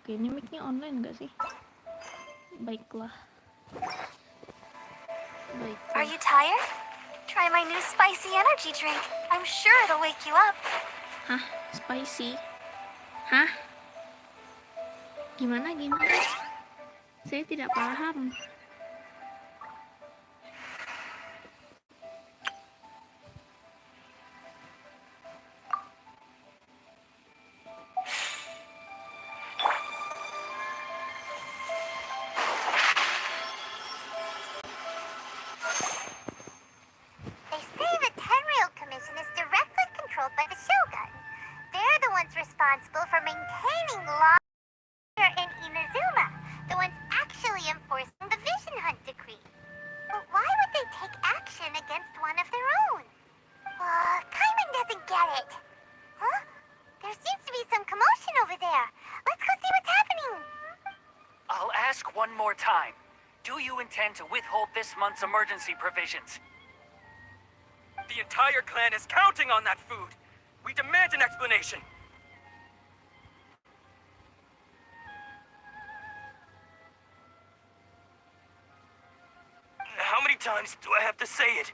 Oke, ini mic-nya online nggak sih? Baiklah. Are you tired? Try my new spicy energy drink. I'm sure it'll wake you up. Hah? Spicy? Hah? Gimana? Saya tidak paham. They say the Tenryou Commission is directly controlled by the Shogun. They're the ones responsible for maintaining law here in Inazuma, the ones actually enforcing the Vision Hunt decree. But why would they take action against one of their own? Kaiman doesn't get it. Huh? There seems to be some commotion over there. Let's go see what's happening. I'll ask one more time. Do you intend to withhold this month's emergency provisions? The entire clan is counting on that food. We demand an explanation. How many times do I have to say it?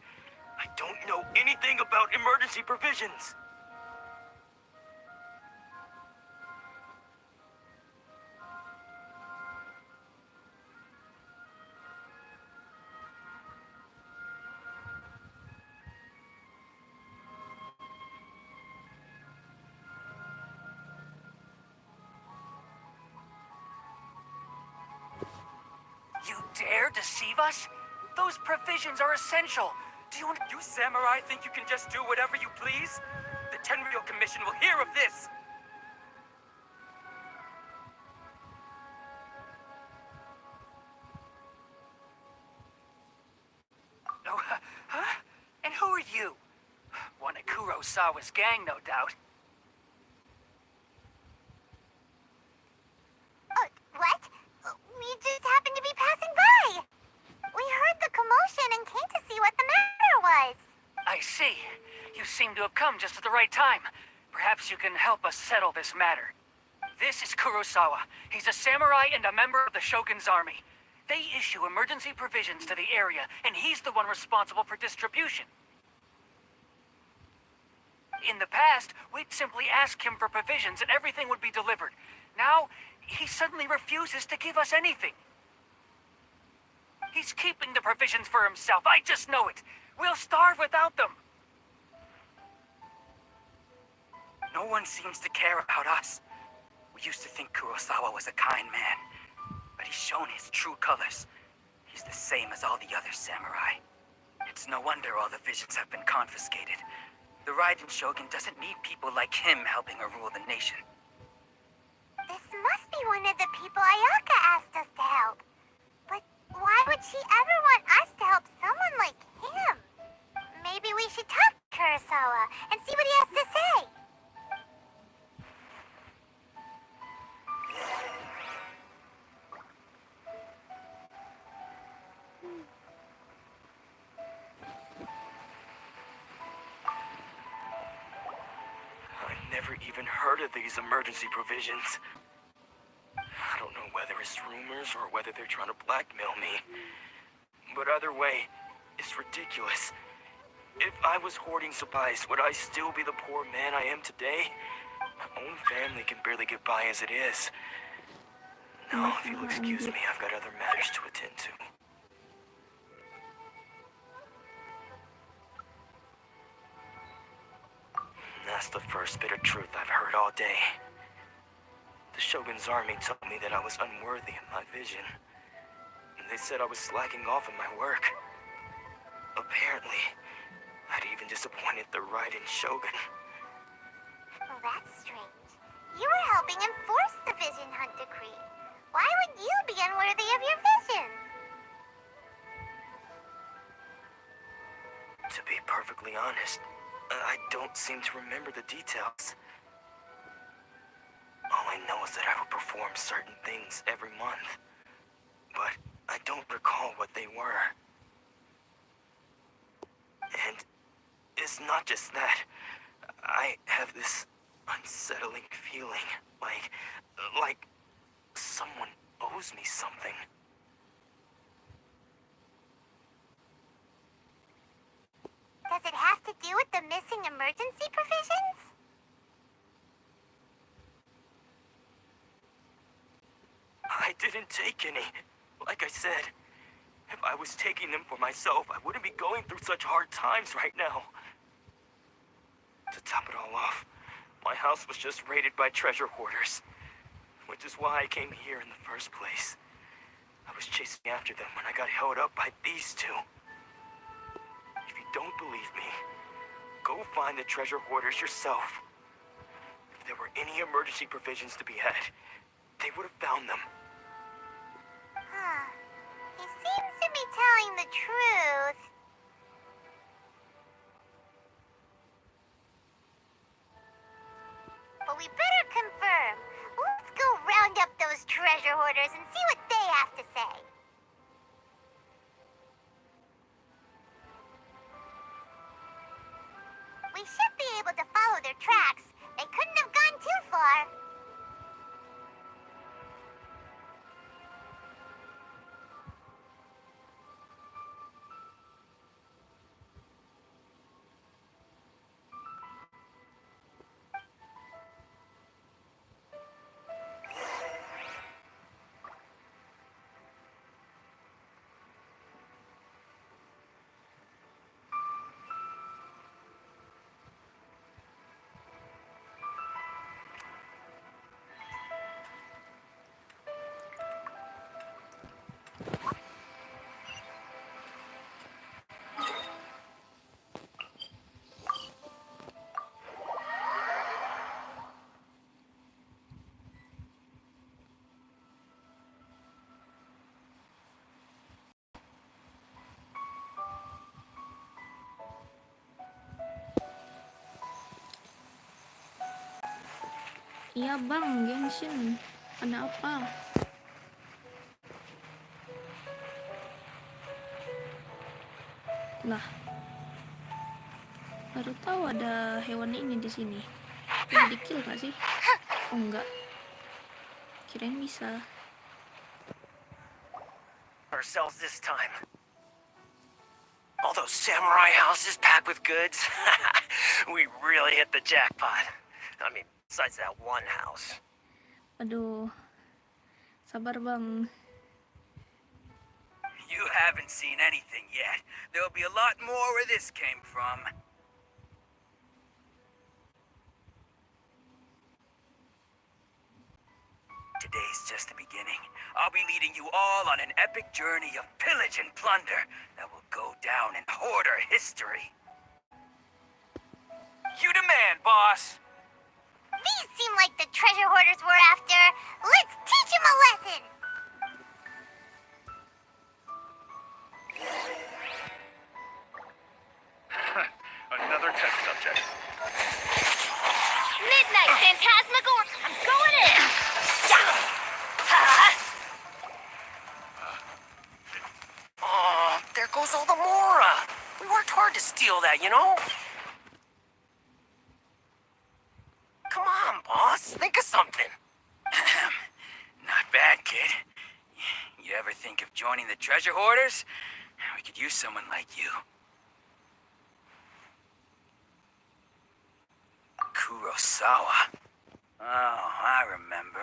I don't know anything about emergency provisions. You dare deceive us? Those provisions are essential. You samurai think you can just do whatever you please? The Tenryou Commission will hear of this! Oh, huh? And who are you? One of Kurosawa's gang, no doubt. What? We just happened to be passing by. We heard the commotion and came to see what the matter was. I see. You seem to have come just at the right time. Perhaps you can help us settle this matter. This is Kurosawa. He's a samurai and a member of the Shogun's army. They issue emergency provisions to the area, and he's the one responsible for distribution. In the past, we'd simply ask him for provisions and everything would be delivered. Now, he suddenly refuses to give us anything. He's keeping the provisions for himself. I just know it. We'll starve without them. No one seems to care about us. We used to think Kurosawa was a kind man, but he's shown his true colors. He's the same as all the other samurai. It's no wonder all the visions have been confiscated. The Raiden Shogun doesn't need people like him helping her rule the nation. This must be one of the people Ayaka asked us to help. But why would she ever want us to help someone like him? Maybe we should talk to Kurosawa and see what he has to say. I never even heard of these emergency provisions. I don't know whether it's rumors or whether they're trying to blackmail me. But either way, it's ridiculous. If I was hoarding supplies, would I still be the poor man I am today? My own family can barely get by as it is. Now, if you'll excuse me, I've got other matters to attend to. That's the first bit of truth I've heard all day. The Shogun's army told me that I was unworthy of my vision. And they said I was slacking off in my work. Apparently, I'd even disappointed the Raiden Shogun. Well, that's strange. You were helping enforce the Vision Hunt decree. Why would you be unworthy of your vision? To be perfectly honest, I don't seem to remember the details. All I know is that I would perform certain things every month. But I don't recall what they were. And it's not just that. I have this unsettling feeling, like someone owes me something. Does it have to do with the missing emergency provisions? I didn't take any. Like I said, if I was taking them for myself, I wouldn't be going through such hard times right now. To top it all off, my house was just raided by treasure hoarders, which is why I came here in the first place. I was chasing after them when I got held up by these two. If you don't believe me, go find the treasure hoarders yourself. If there were any emergency provisions to be had, they would have found them. Huh. He seems to be telling the truth. But we better confirm. Let's go round up those treasure hoarders and see what they have to say. We should be able to follow their tracks. They couldn't have gone too far. Iya bang, Genshin. Ada apa? Lah, baru tahu ada hewan ini di sini. Bisa di-kill nggak sih? Oh enggak. Kirain bisa. Ourselves this time. All those samurai houses packed with goods. We really hit the jackpot. I mean, besides that one house. Aduh. Sabar bang. You haven't seen anything yet. There'll be a lot more where this came from. Today's just the beginning. I'll be leading you all on an epic journey of pillage and plunder that will go down in hoarder history. You demand, boss! These seem like the treasure hoarders we're after. Let's teach them a lesson. Another test subject. Midnight Phantasmagor, I'm going in. Oh, there goes all the Mora. We worked hard to steal that, you know? Come on, boss. Think of something. Not bad, kid. You ever think of joining the treasure hoarders? We could use someone like you. Kurosawa. Oh, I remember.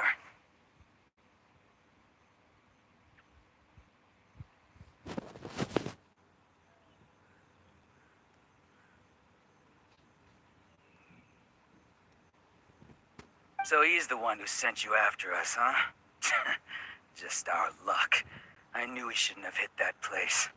So he's the one who sent you after us, huh? Just our luck. I knew we shouldn't have hit that place.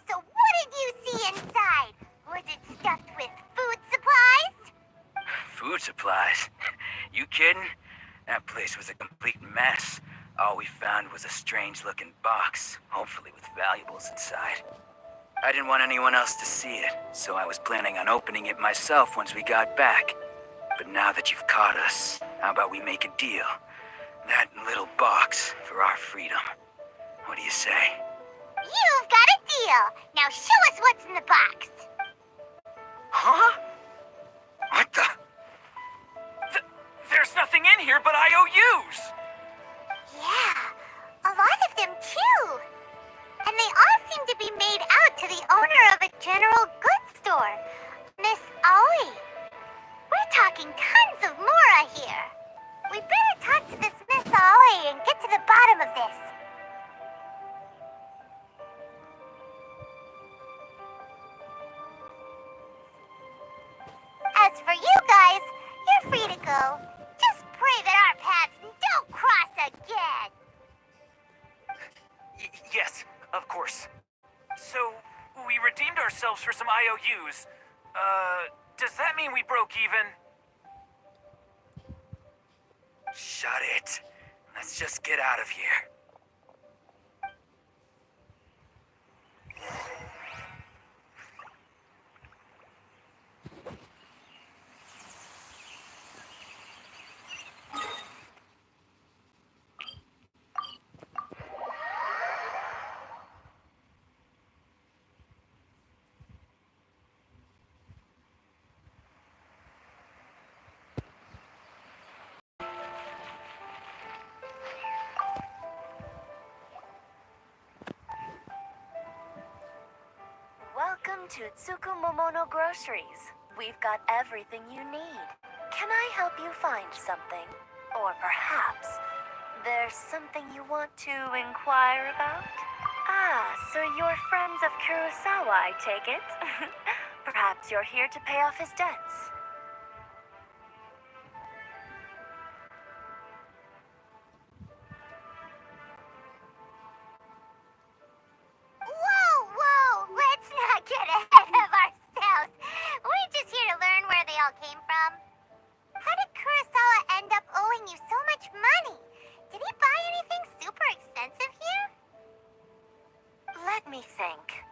So what did you see inside? Was it stuffed with food supplies? Food supplies? You kidding? That place was a complete mess. All we found was a strange-looking box, hopefully with valuables inside. I didn't want anyone else to see it, so I was planning on opening it myself once we got back. But now that you've caught us, how about we make a deal? That little box for our freedom. What do you say? You've got a deal. deal. Now show us what's in the box. Huh? What the? There's nothing in here but IOUs! Yeah, a lot of them too. And they all seem to be made out to the owner of a general goods store, Miss Aoi. We're talking tons of Mora here. We better talk to this Miss Aoi and get to the bottom of this. As for you guys, you're free to go. Just pray that our paths don't cross again. Yes, of course. So, we redeemed ourselves for some IOUs. Does that mean we broke even? Shut it. Let's just get out of here. Welcome to Tsukumomono Groceries. We've got everything you need. Can I help you find something? Or perhaps there's something you want to inquire about? Ah, so you're friends of Kurosawa, I take it? Perhaps you're here to pay off his debts. Whoa! Let's not get ahead of ourselves. We're just here to learn where they all came from. How did Kurosawa end up owing you so much money? Did he buy anything super expensive here? Let me think.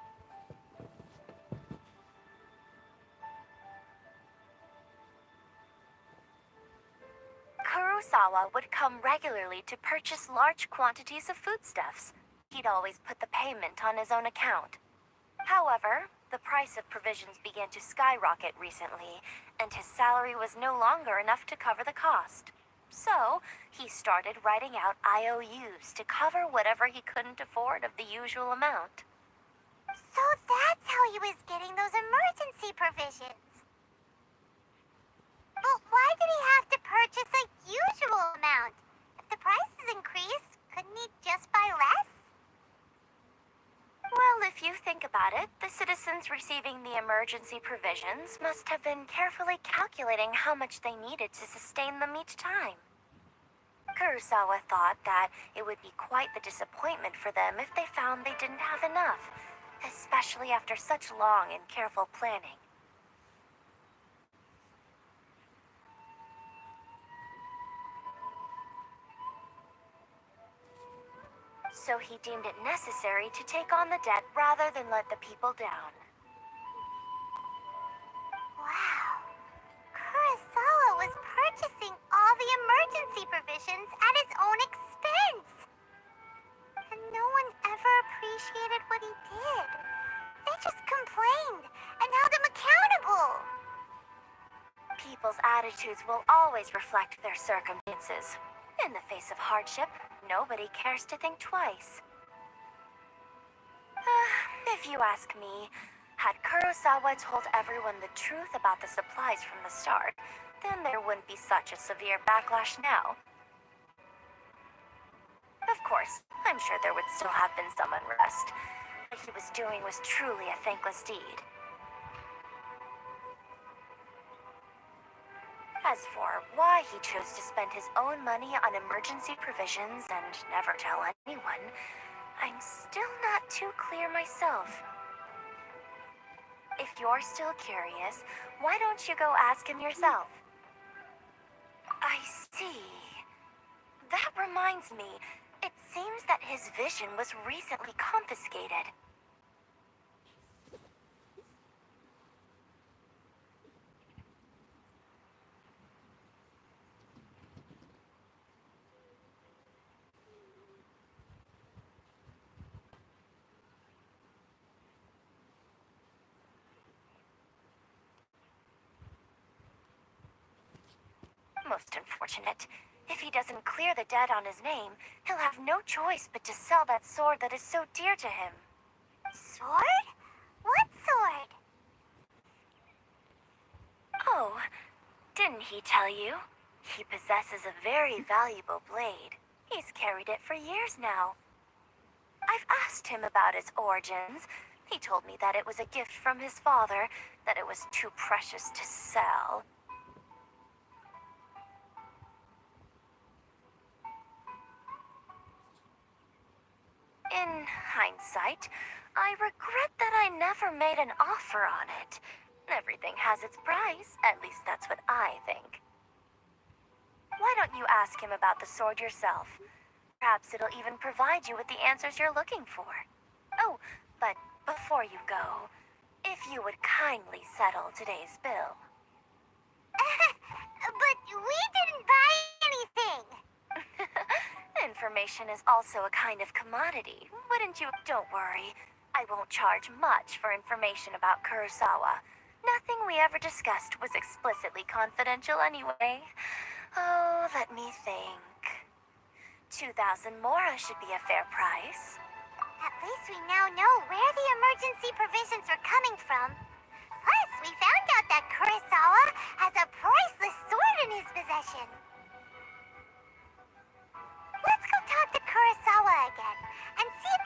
Kurosawa would come regularly to purchase large quantities of foodstuffs. He'd always put the payment on his own account. However, the price of provisions began to skyrocket recently, and his salary was no longer enough to cover the cost. So, he started writing out IOUs to cover whatever he couldn't afford of the usual amount. So that's how he was getting those emergency provisions. But why did he have to purchase a usual amount? If the prices increased, couldn't he just buy less? Well, if you think about it, the citizens receiving the emergency provisions must have been carefully calculating how much they needed to sustain them each time. Kurosawa thought that it would be quite the disappointment for them if they found they didn't have enough, especially after such long and careful planning. So he deemed it necessary to take on the debt rather than let the people down. Wow. Kurosawa was purchasing all the emergency provisions at his own expense. And no one ever appreciated what he did. They just complained and held him accountable. People's attitudes will always reflect their circumstances. In the face of hardship, nobody cares to think twice. If you ask me, had Kurosawa told everyone the truth about the supplies from the start, then there wouldn't be such a severe backlash now. Of course, I'm sure there would still have been some unrest. What he was doing was truly a thankless deed. As for why he chose to spend his own money on emergency provisions and never tell anyone, I'm still not too clear myself. If you're still curious, why don't you go ask him yourself? I see. That reminds me, it seems that his vision was recently confiscated. Most unfortunate. If he doesn't clear the debt on his name, he'll have no choice but to sell that sword that is so dear to him. Sword? What sword? Oh, didn't he tell you? He possesses a very valuable blade. He's carried it for years now. I've asked him about its origins. He told me that it was a gift from his father, that it was too precious to sell. In hindsight, I regret that I never made an offer on it. Everything has its price, at least that's what I think. Why don't you ask him about the sword yourself? Perhaps it'll even provide you with the answers you're looking for. Oh, but before you go, if you would kindly settle today's bill. But we didn't buy anything. Information is also a kind of commodity, wouldn't you? Don't worry. I won't charge much for information about Kurosawa. Nothing we ever discussed was explicitly confidential anyway. Oh, let me think. 2,000 mora should be a fair price. At least we now know where the emergency provisions are coming from. Plus, we found out that Kurosawa has a priceless sword in his possession. Let's go talk to Kurosawa again and see if...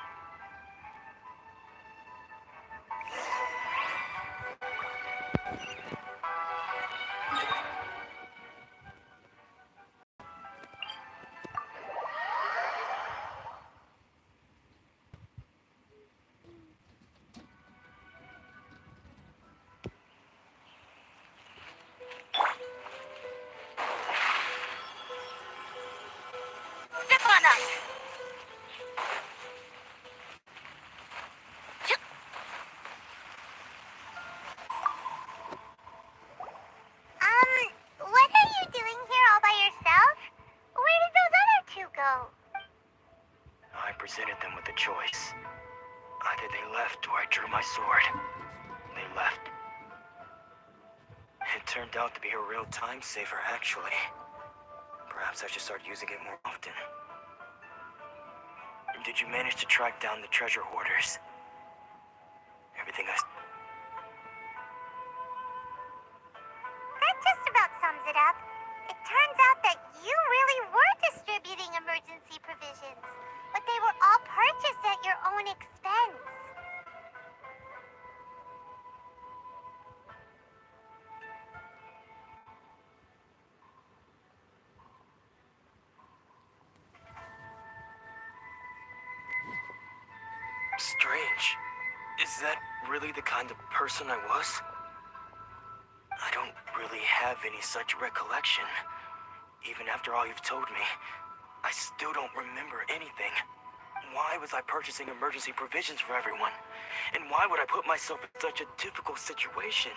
Step on up! What are you doing here all by yourself? Where did those other two go? I presented them with a choice. Either they left or I drew my sword. They left. It turned out to be a real time saver, actually. Perhaps I should start using it more often. Did you manage to track down the treasure hoarders? Everything I... That just about sums it up. It turns out that you really were distributing emergency provisions, but they were all purchased at your own expense. Strange. Is that really the kind of person I was? I don't really have any such recollection. Even after all you've told me, I still don't remember anything. Why was I purchasing emergency provisions for everyone? And why would I put myself in such a difficult situation?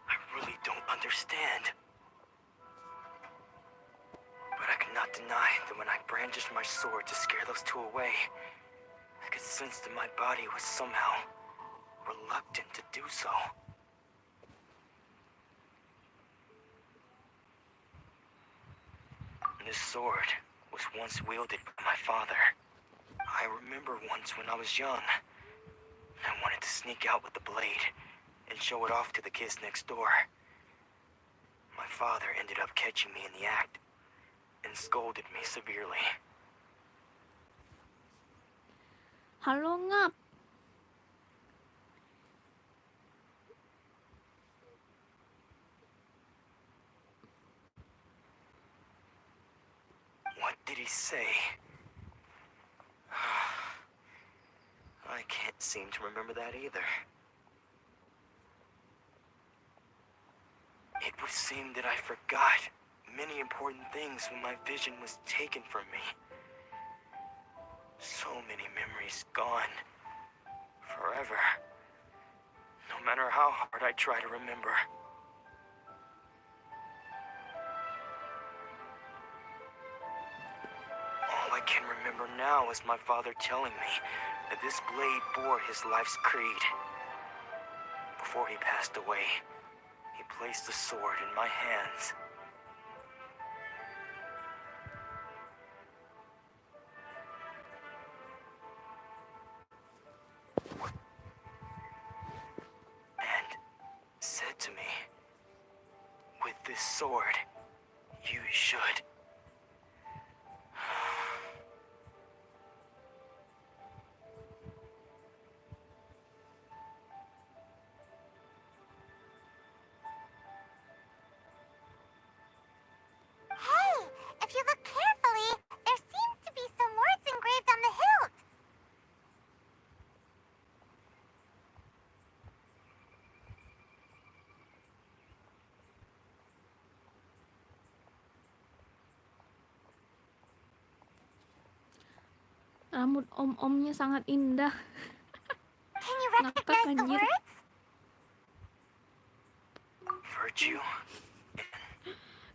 I really don't understand. But I cannot deny that when I brandished my sword to scare those two away, I could sense that my body was somehow reluctant to do so. This sword was once wielded by my father. I remember once when I was young, I wanted to sneak out with the blade and show it off to the kids next door. My father ended up catching me in the act and scolded me severely. Halo ngap. What did he say? I can't seem to remember that either. It would seem that I forgot many important things when my vision was taken from me. So many memories gone. Forever. No matter how hard I try to remember. All I can remember now is my father telling me that this blade bore his life's creed. Before he passed away, he placed the sword in my hands. And said to me, with this sword, you should. Hey, if you look carefully, there seems to be some words engraved on the hilt. Rambut om-omnya sangat indah. Can you Ngakak recognize the anjir. words? Virtue.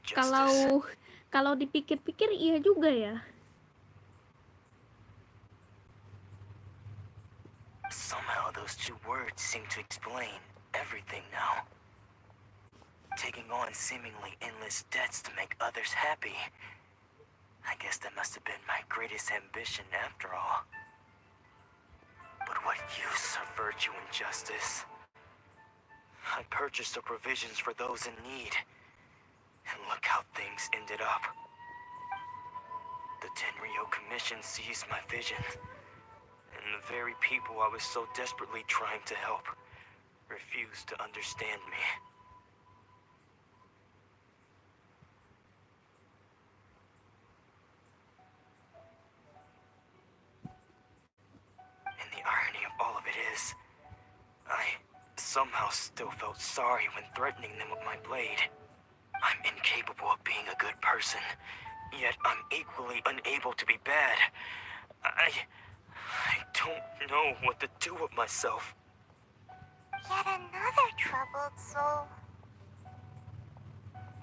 Justice. Kalau dipikir-pikir iya juga ya. Somehow those two words seem to explain everything now. Taking on seemingly endless debts to make others happy. I guess that must have been my greatest ambition after all. But what use are virtue and justice? I purchased the provisions for those in need. And look how things ended up. The Tenryou Commission seized my vision. And the very people I was so desperately trying to help refused to understand me. And the irony of all of it is, I somehow still felt sorry when threatening them with my blade. I'm incapable of being a good person, yet I'm equally unable to be bad. I don't know what to do with myself. Yet another troubled soul.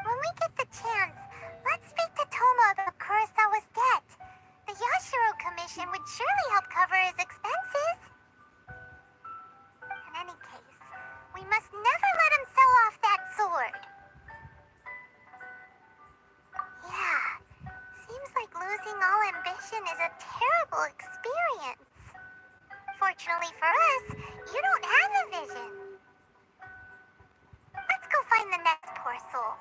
When we get the chance, let's speak to Tomo about Kurosawa's debt. The Yashiro Commission would surely help cover his expenses. In any case, we must never let him sell off that sword. Yeah, seems like losing all ambition is a terrible experience. Fortunately for us, you don't have a vision. Let's go find the next poor soul.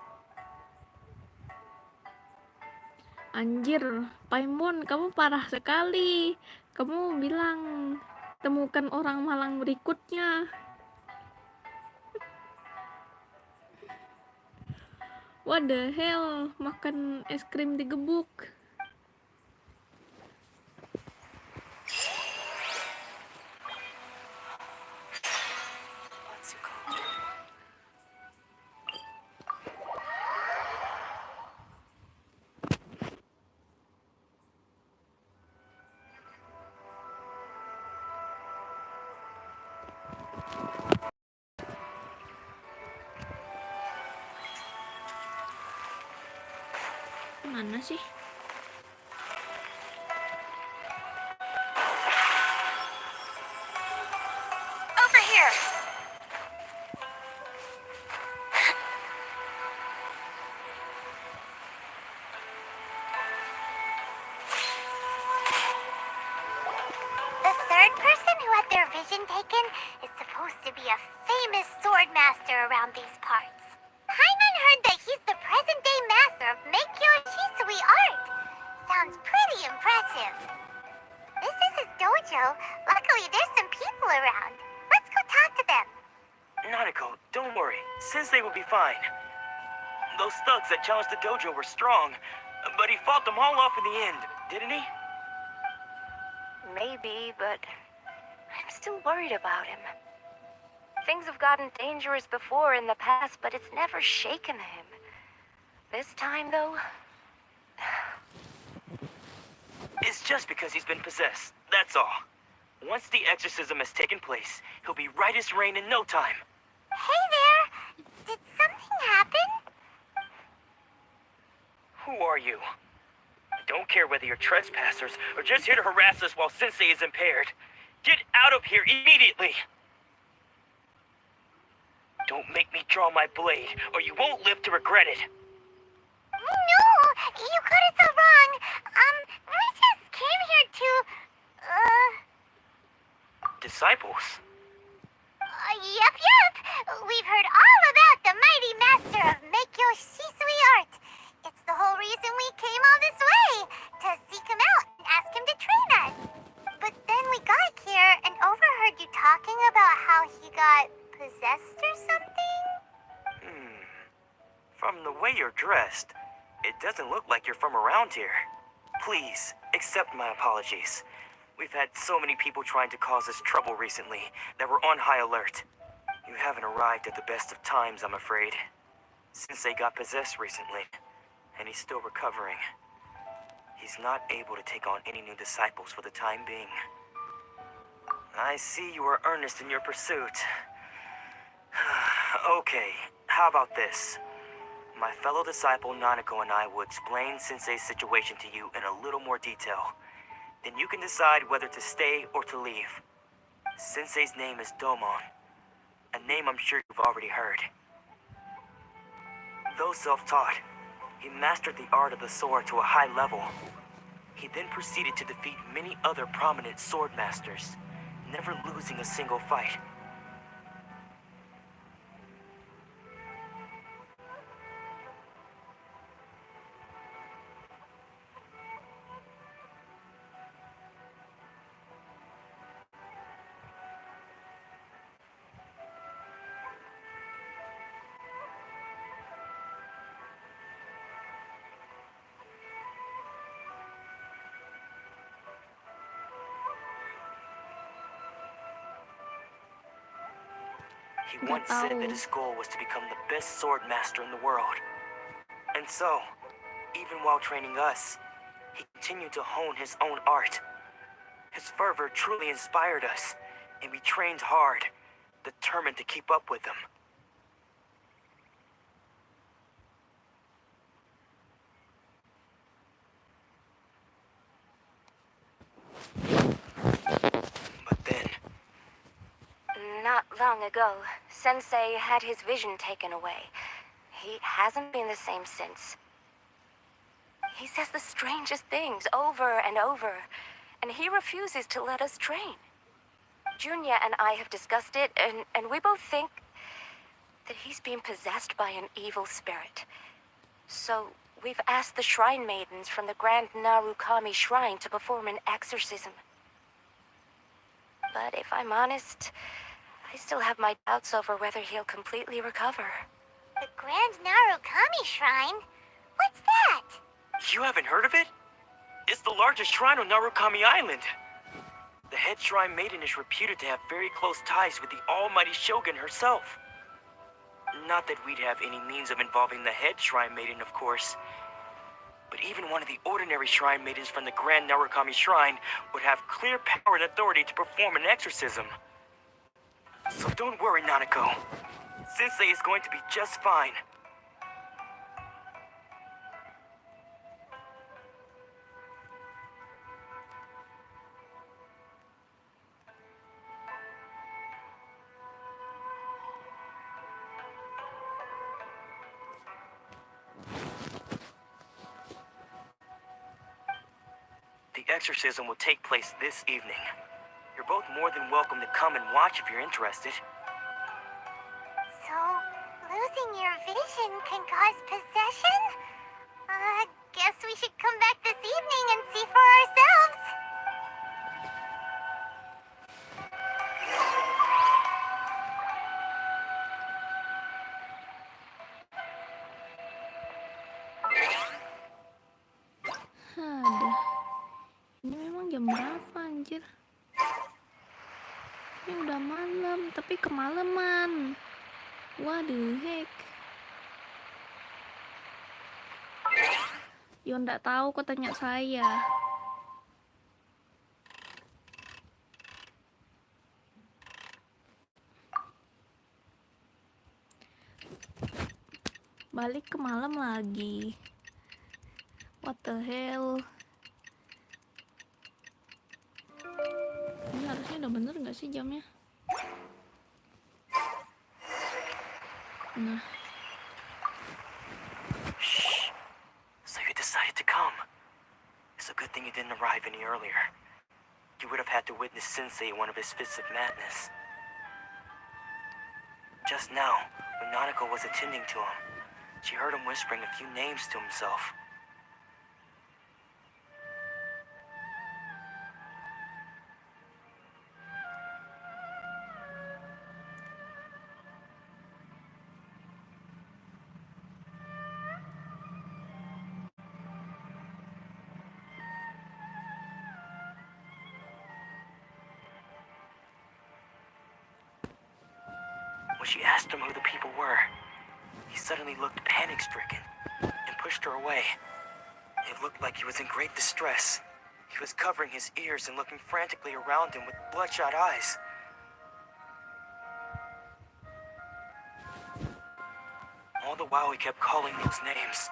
Anjir, Paimon, kamu parah sekali. Kamu bilang temukan orang malang berikutnya. What the hell, makan es krim digebuk. Mana sih? Over here! The third person who had their vision taken is supposed to be a famous sword master around these parts. Paimon heard that he's the present-day master of Meyyara art. Sounds pretty impressive. This is his dojo. Luckily, there's some people around. Let's go talk to them. Neikow, don't worry. Sensei will be fine. Those thugs that challenged the dojo were strong, but he fought them all off in the end, didn't he? Maybe, but I'm still worried about him. Things have gotten dangerous before in the past, but it's never shaken him. This time, though, It's just because he's been possessed, that's all. Once the exorcism has taken place, he'll be right as rain in no time. Hey there! Did something happen? Who are you? I don't care whether you're trespassers or just here to harass us while Sensei is impaired. Get out of here immediately! Don't make me draw my blade, or you won't live to regret it. No, you got it so wrong. We just came here to, Disciples? Yep. We've heard all about the mighty master of Meyyara. It's the whole reason we came all this way, to seek him out and ask him to train us. But then we got here and overheard you talking about how he got possessed or something? From the way you're dressed, it doesn't look like you're from around here. Please, accept my apologies. We've had so many people trying to cause us trouble recently that we're on high alert. You haven't arrived at the best of times, I'm afraid. Sensei got possessed recently, and he's still recovering. He's not able to take on any new disciples for the time being. I see you are earnest in your pursuit. Okay, how about this? My fellow disciple Neikow and I will explain Sensei's situation to you in a little more detail. Then you can decide whether to stay or to leave. Sensei's name is Domon, a name I'm sure you've already heard. Though self-taught, he mastered the art of the sword to a high level. He then proceeded to defeat many other prominent sword masters, never losing a single fight. He once said that his goal was to become the best sword master in the world. And so, even while training us, he continued to hone his own art. His fervor truly inspired us, and we trained hard, determined to keep up with him. But then, Not long ago, Sensei had his vision taken away. He hasn't been the same since. He says the strangest things over and over, and he refuses to let us train. Junya and I have discussed it, and we both think that he's being possessed by an evil spirit. So we've asked the shrine maidens from the Grand Narukami Shrine to perform an exorcism. But if I'm honest, I still have my doubts over whether he'll completely recover. The Grand Narukami Shrine? What's that? you haven't heard of it? It's the largest shrine on Narukami Island. The head shrine maiden is reputed to have very close ties with the almighty Shogun herself. Not that we'd have any means of involving the head shrine maiden, of course. But even one of the ordinary shrine maidens from the Grand Narukami Shrine would have clear power and authority to perform an exorcism. So don't worry, Nanako. Sensei is going to be just fine. The exorcism will take place this evening. You're both more than welcome to come and watch if you're interested. So, losing your vision can cause possession? Guess we should come back this evening and see for ourselves. Aduh, ini memang jam berapa anjir? Ini udah malam, tapi kemalaman. What the heck? Yo nggak tahu kok tanya saya. Balik ke malam lagi. What the hell? Ini harusnya udah bener nggak sih jamnya? Nah, Shh. So you decided to come. It's a good thing you didn't arrive any earlier. You would have had to witness Sensei in one of his fits of madness. Just now, when Nanako was attending to him, she heard him whispering a few names to himself. When she asked him who the people were, he suddenly looked panic-stricken and pushed her away. It looked like he was in great distress. He was covering his ears and looking frantically around him with bloodshot eyes. All the while he kept calling those names.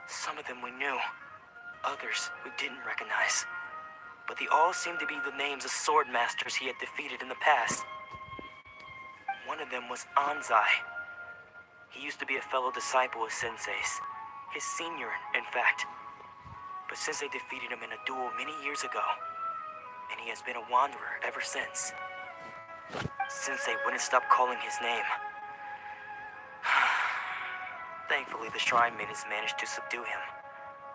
Some of them we knew, others we didn't recognize. But they all seemed to be the names of sword masters he had defeated in the past. One of them was Anzai. He used to be a fellow disciple of Sensei's. His senior, in fact. But Sensei defeated him in a duel many years ago, and he has been a wanderer ever since. Sensei wouldn't stop calling his name. Thankfully, the shrine maidens managed to subdue him,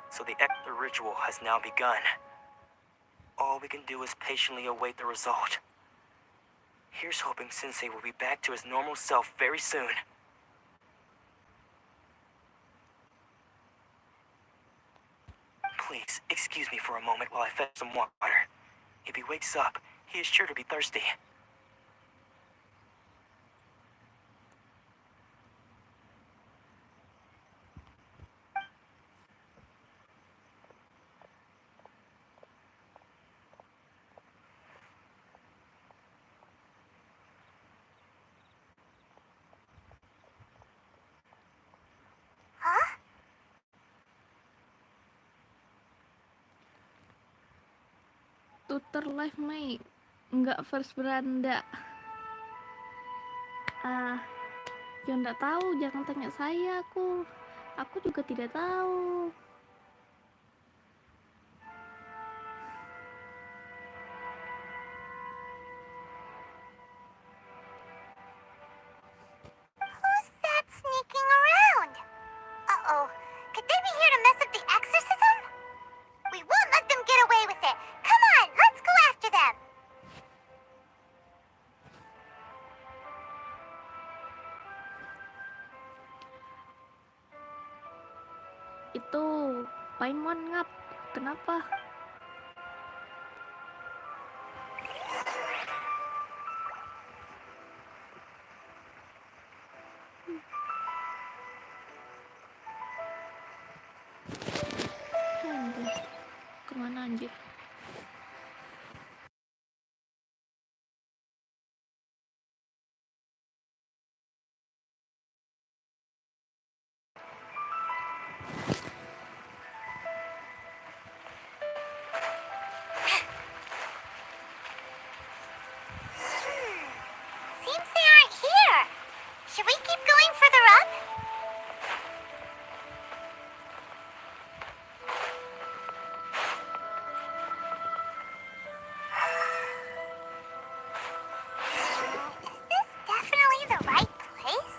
so the ritual has now begun. All we can do is patiently await the result. Here's hoping Sensei will be back to his normal self very soon. Please, excuse me for a moment while I fetch some water. If he wakes up, he is sure to be thirsty. Huh? tutor live Mei, nggak first beranda. Ya nggak tahu, jangan tanya saya, aku juga tidak tahu. Who's that sneaking around? Uh-oh. Could they be here to mess up the exorcism? We won't let them get away with it. Come on, let's go after them. Itu Paimon ngap, kenapa? Aduh, kemana anjir? Seems they aren't here. Should we keep going further up? Is this definitely the right place?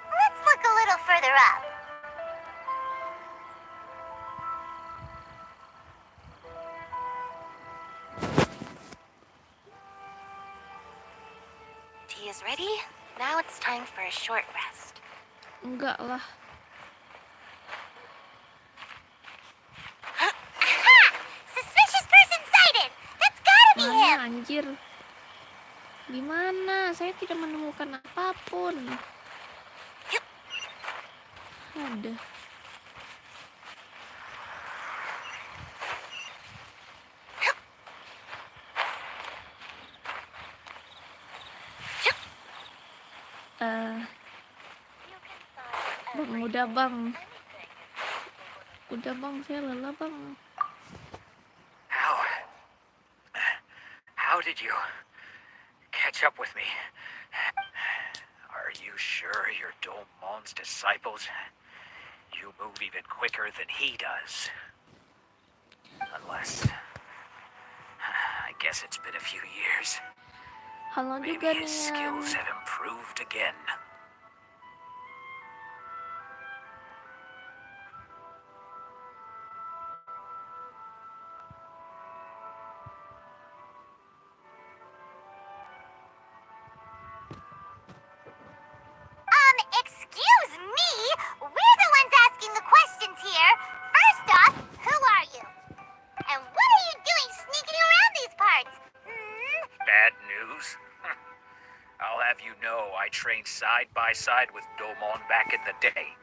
Let's look a little further up. Tea is ready. Now it's time for a short rest. Enggak lah. Ha! Suspicious person sighted! That's gotta be Mana him! anjir? Di mana? Saya tidak menemukan apapun. Ada. Bang, udah bang. Udah bang, saya lelah bang. How did you catch up with me? Are you sure you're Domon's disciples? You move even quicker than he does. Unless... I guess it's been a few years. Halo Maybe juga his nih skills have improved again. Excuse me? We're the ones asking the questions here. First off, who are you? And what are you doing sneaking around these parts? Bad news? I'll have you know I trained side by side with Domon back in the day,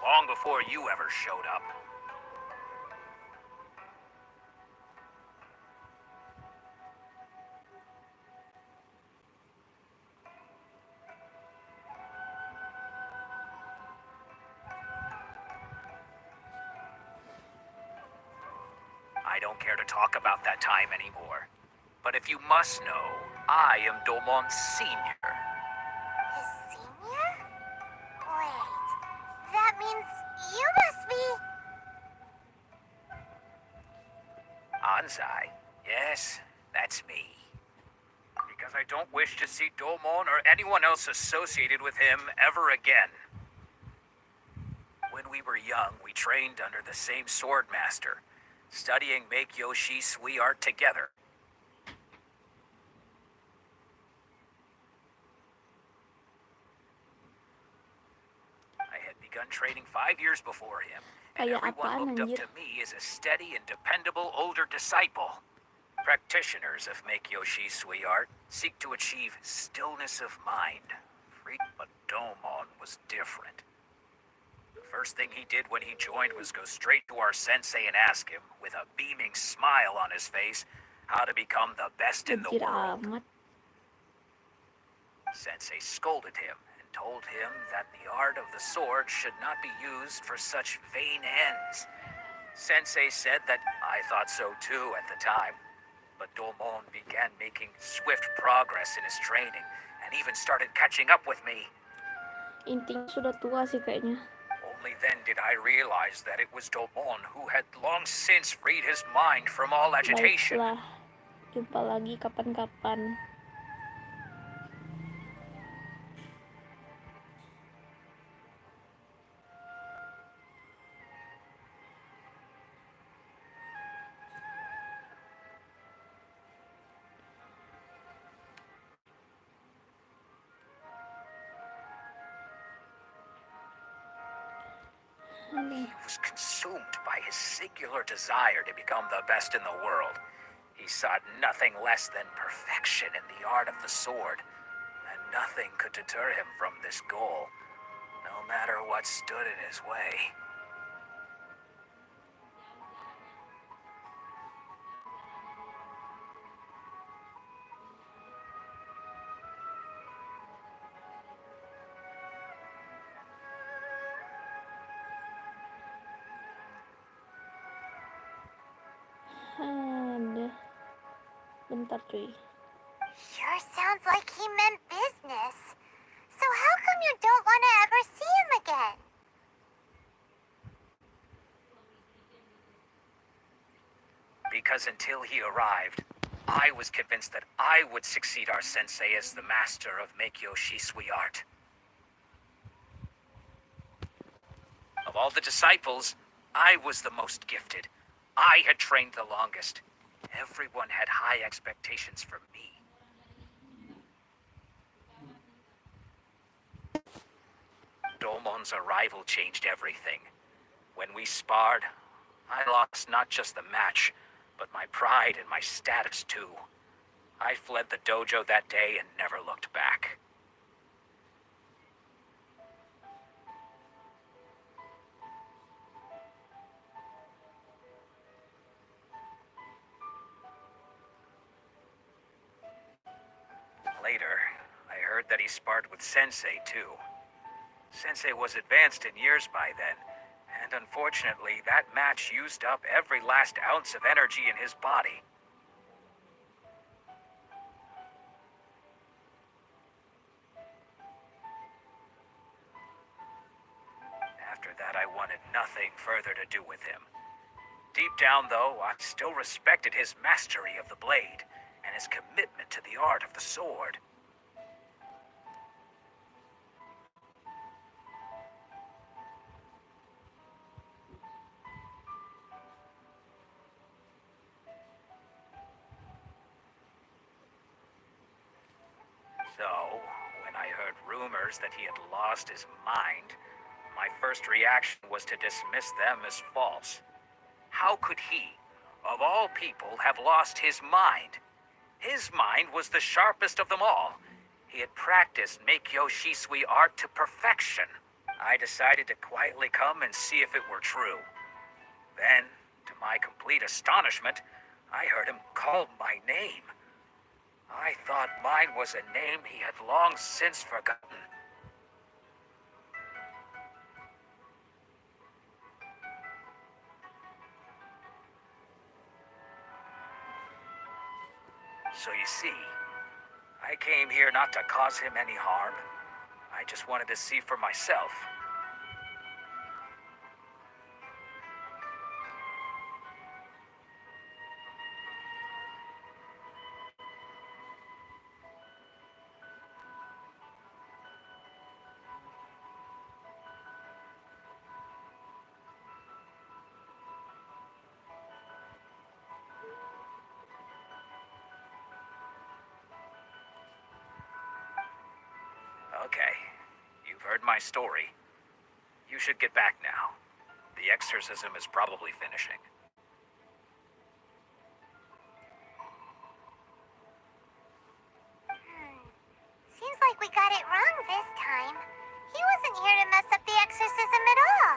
long before you ever showed up. I don't care to talk about that time anymore. But if you must know, I am Domon's senior. His senior? Wait, that means you must be... Anzai? Yes, that's me. Because I don't wish to see Domon or anyone else associated with him ever again. When we were young, we trained under the same sword master, studying Meyyara Sofyna art together. I had begun training 5 years before him, and Kayak everyone apaan, looked up anjir? to me as a steady and dependable older disciple. Practitioners of Meyyara Sofyna art seek to achieve stillness of mind. But Domon was different. The first thing he did when he joined was go straight to our sensei and ask him, with a beaming smile on his face, how to become the best in the Anjir world. amat. Sensei scolded him and told him that the art of the sword should not be used for such vain ends. Sensei said that I thought so too at the time, but Domon began making swift progress in his training and even started catching up with me. Intinya sudah tua sih kayaknya. Only then did I realize that it was Domon who had long since freed his mind from all agitation. Baiklah, jumpa lagi kapan-kapan. He was consumed by his singular desire to become the best in the world. He sought nothing less than perfection in the art of the sword, and nothing could deter him from this goal, no matter what stood in his way. Ada. Bentar cuy. Sure sounds like he meant business. So how come you don't want to ever see him again? Because until he arrived, I was convinced that I would succeed our sensei as the master of Meyyara Sofyna art. Of all the disciples, I was the most gifted. I had trained the longest. Everyone had high expectations from me. Domon's arrival changed everything. When we sparred, I lost not just the match, but my pride and my status too. I fled the dojo that day and never looked back. Later, I heard that he sparred with Sensei too. Sensei was advanced in years by then, and unfortunately, that match used up every last ounce of energy in his body. further to do with him. Deep down, though, I still respected his mastery of the blade and his commitment to the art of the sword. So, when I heard rumors that he had lost his mind, my first reaction was to dismiss them as false. How could he, of all people, have lost his mind? His mind was the sharpest of them all. He had practiced Meyyara art to perfection. I decided to quietly come and see if it were true. Then, to my complete astonishment, I heard him call my name. I thought mine was a name he had long since forgotten. So you see, I came here not to cause him any harm. I just wanted to see for myself. Okay, you've heard my story. You should get back now. The exorcism is probably finishing. Seems like we got it wrong this time. He wasn't here to mess up the exorcism at all.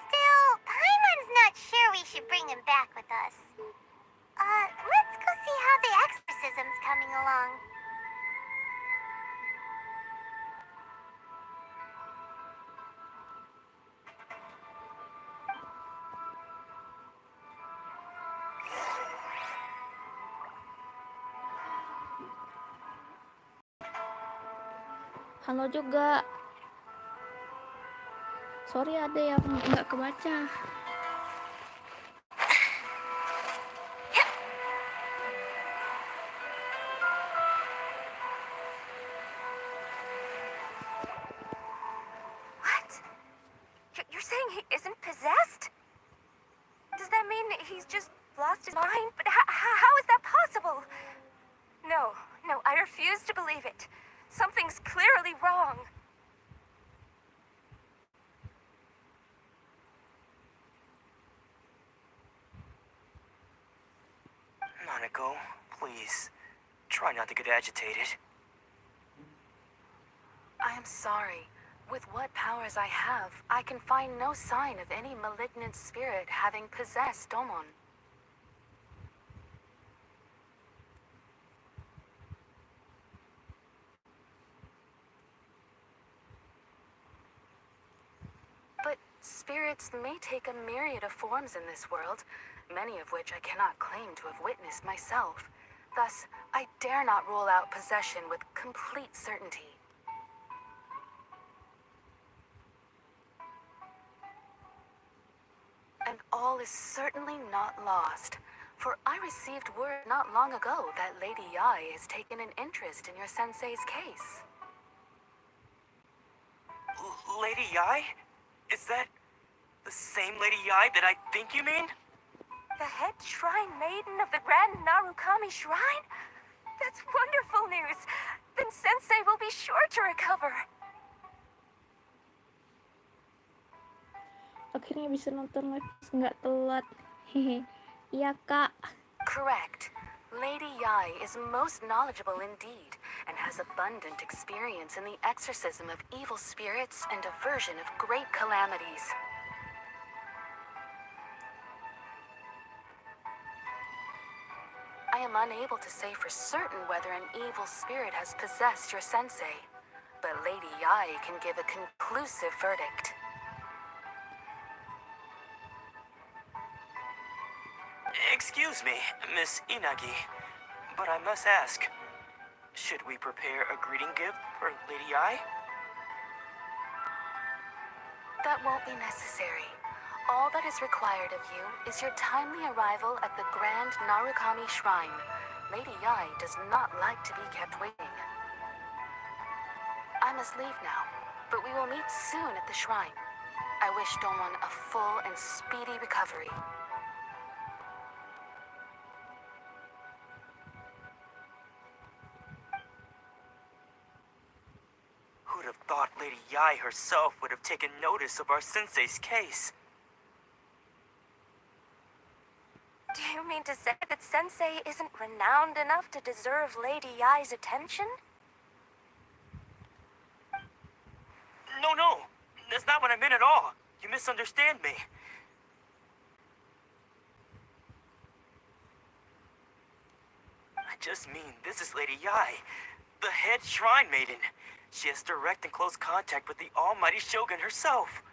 Still, Paimon's not sure we should bring him back with us. Let's go see how the exorcism's coming along. Halo juga. Sorry ada yang nggak kebaca. What? You're saying he isn't possessed? Does that mean he's just lost his mind? But how is that possible? No, I refuse to believe it. Something's clearly wrong. Neikow, please. Try not to get agitated. I am sorry. With what powers I have, I can find no sign of any malignant spirit having possessed Domon. But spirits may take a myriad of forms in this world, many of which I cannot claim to have witnessed myself. Thus, I dare not rule out possession with complete certainty. And all is certainly not lost, for I received word not long ago that Lady Yai has taken an interest in your sensei's case. Lady Yai? Is that the same Lady Yai that I think you mean? The head shrine maiden of the Grand Narukami Shrine? That's wonderful news! Then Sensei will be sure to recover. Akhirnya bisa nonton live nggak telat. Hehe. Iya kak. Correct. Lady Yai is most knowledgeable indeed, and has abundant experience in the exorcism of evil spirits and aversion of great calamities. I am unable to say for certain whether an evil spirit has possessed your sensei, but Lady Yai can give a conclusive verdict. Excuse me, Miss Inagi, but I must ask, should we prepare a greeting gift for Lady Ai? That won't be necessary. All that is required of you is your timely arrival at the Grand Narukami Shrine. Lady Yai does not like to be kept waiting. I must leave now, but we will meet soon at the shrine. I wish Domon a full and speedy recovery. Who'd have thought Lady Yai herself would have taken notice of our sensei's case? Do you mean to say that Sensei isn't renowned enough to deserve Lady Yai's attention? No, that's not what I meant at all. You misunderstand me. I just mean this is Lady Yai, the head shrine maiden. She has direct and close contact with the almighty Shogun herself.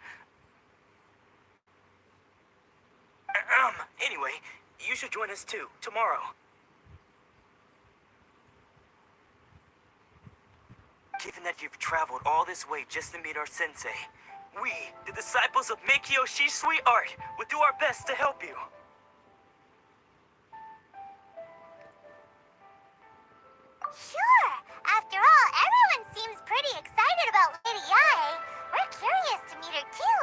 Anyway, you should join us too, tomorrow. Given that you've traveled all this way just to meet our sensei, we, the disciples of Meyyara Sofyna art, will do our best to help you. Sure. After all, everyone seems pretty excited about Lady Yai. We're curious to meet her too.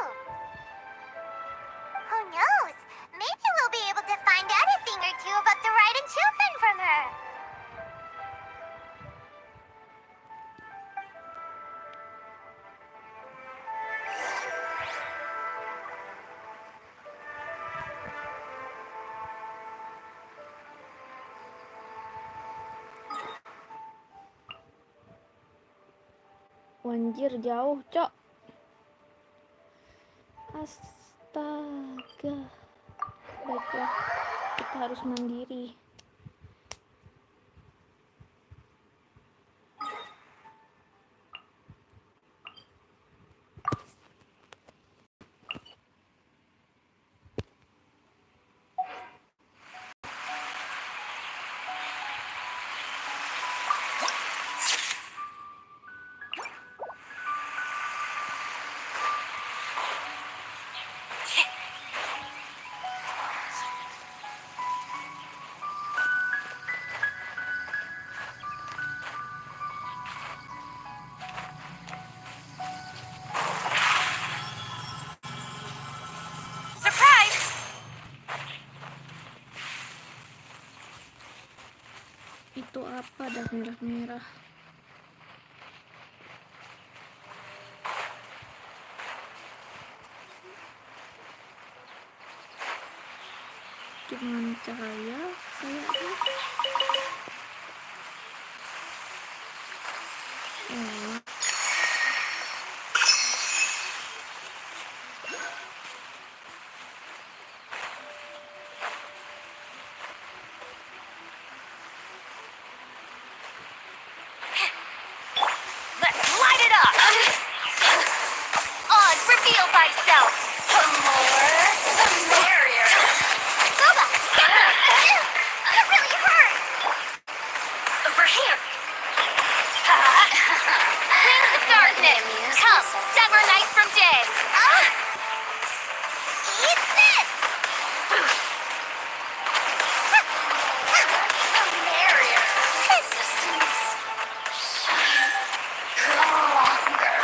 Who knows? Maybe we'll be able to find out a thing or two about the Raiden children from her. Anjir, jauh, Cok. Astaga. Baiklah, kita harus mandiri. Itu apa dah merah-merah? Cuman cahaya kayaknya. Oh. Reveal thyself! The more, the merrier! Boba! That really hurt! Over here! Wings of darkness! Come, sever night from day! Eat this! The merrier! Citizens shine longer.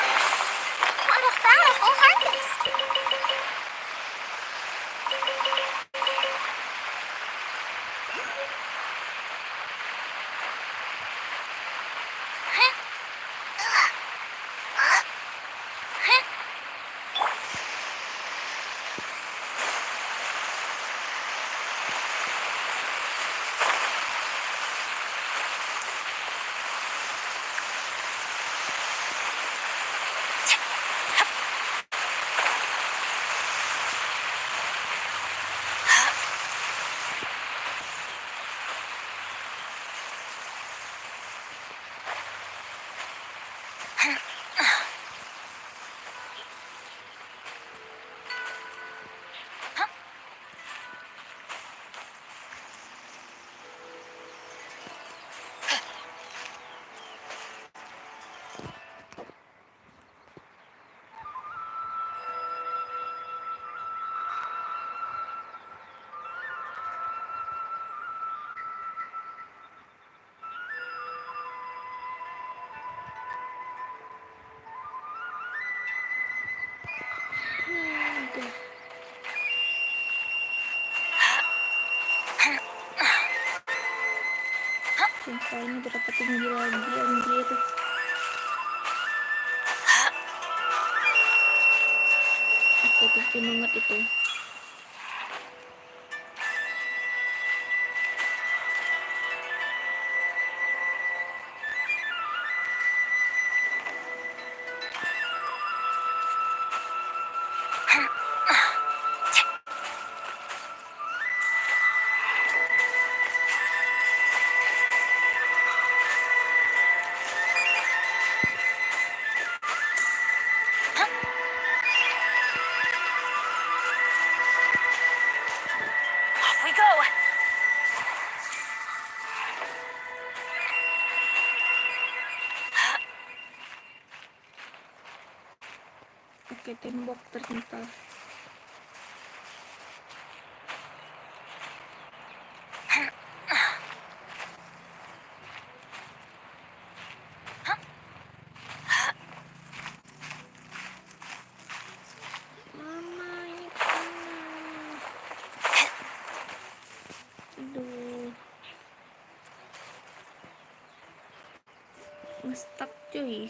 Sumpah ini berapa tinggi lagi anjir. Oke, tinggi banget itu. Off we go! Oke, tembok ternyata. Mama, ini kemana? Aduh. Ngestak cuy.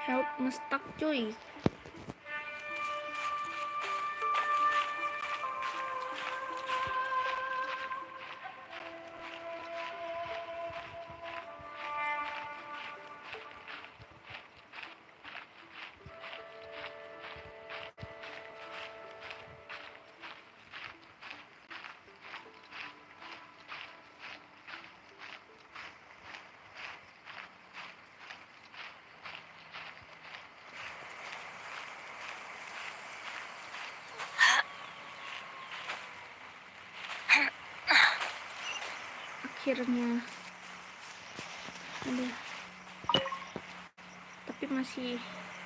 Help, ngestak cuy. Akhirnya. Aduh. Tapi masih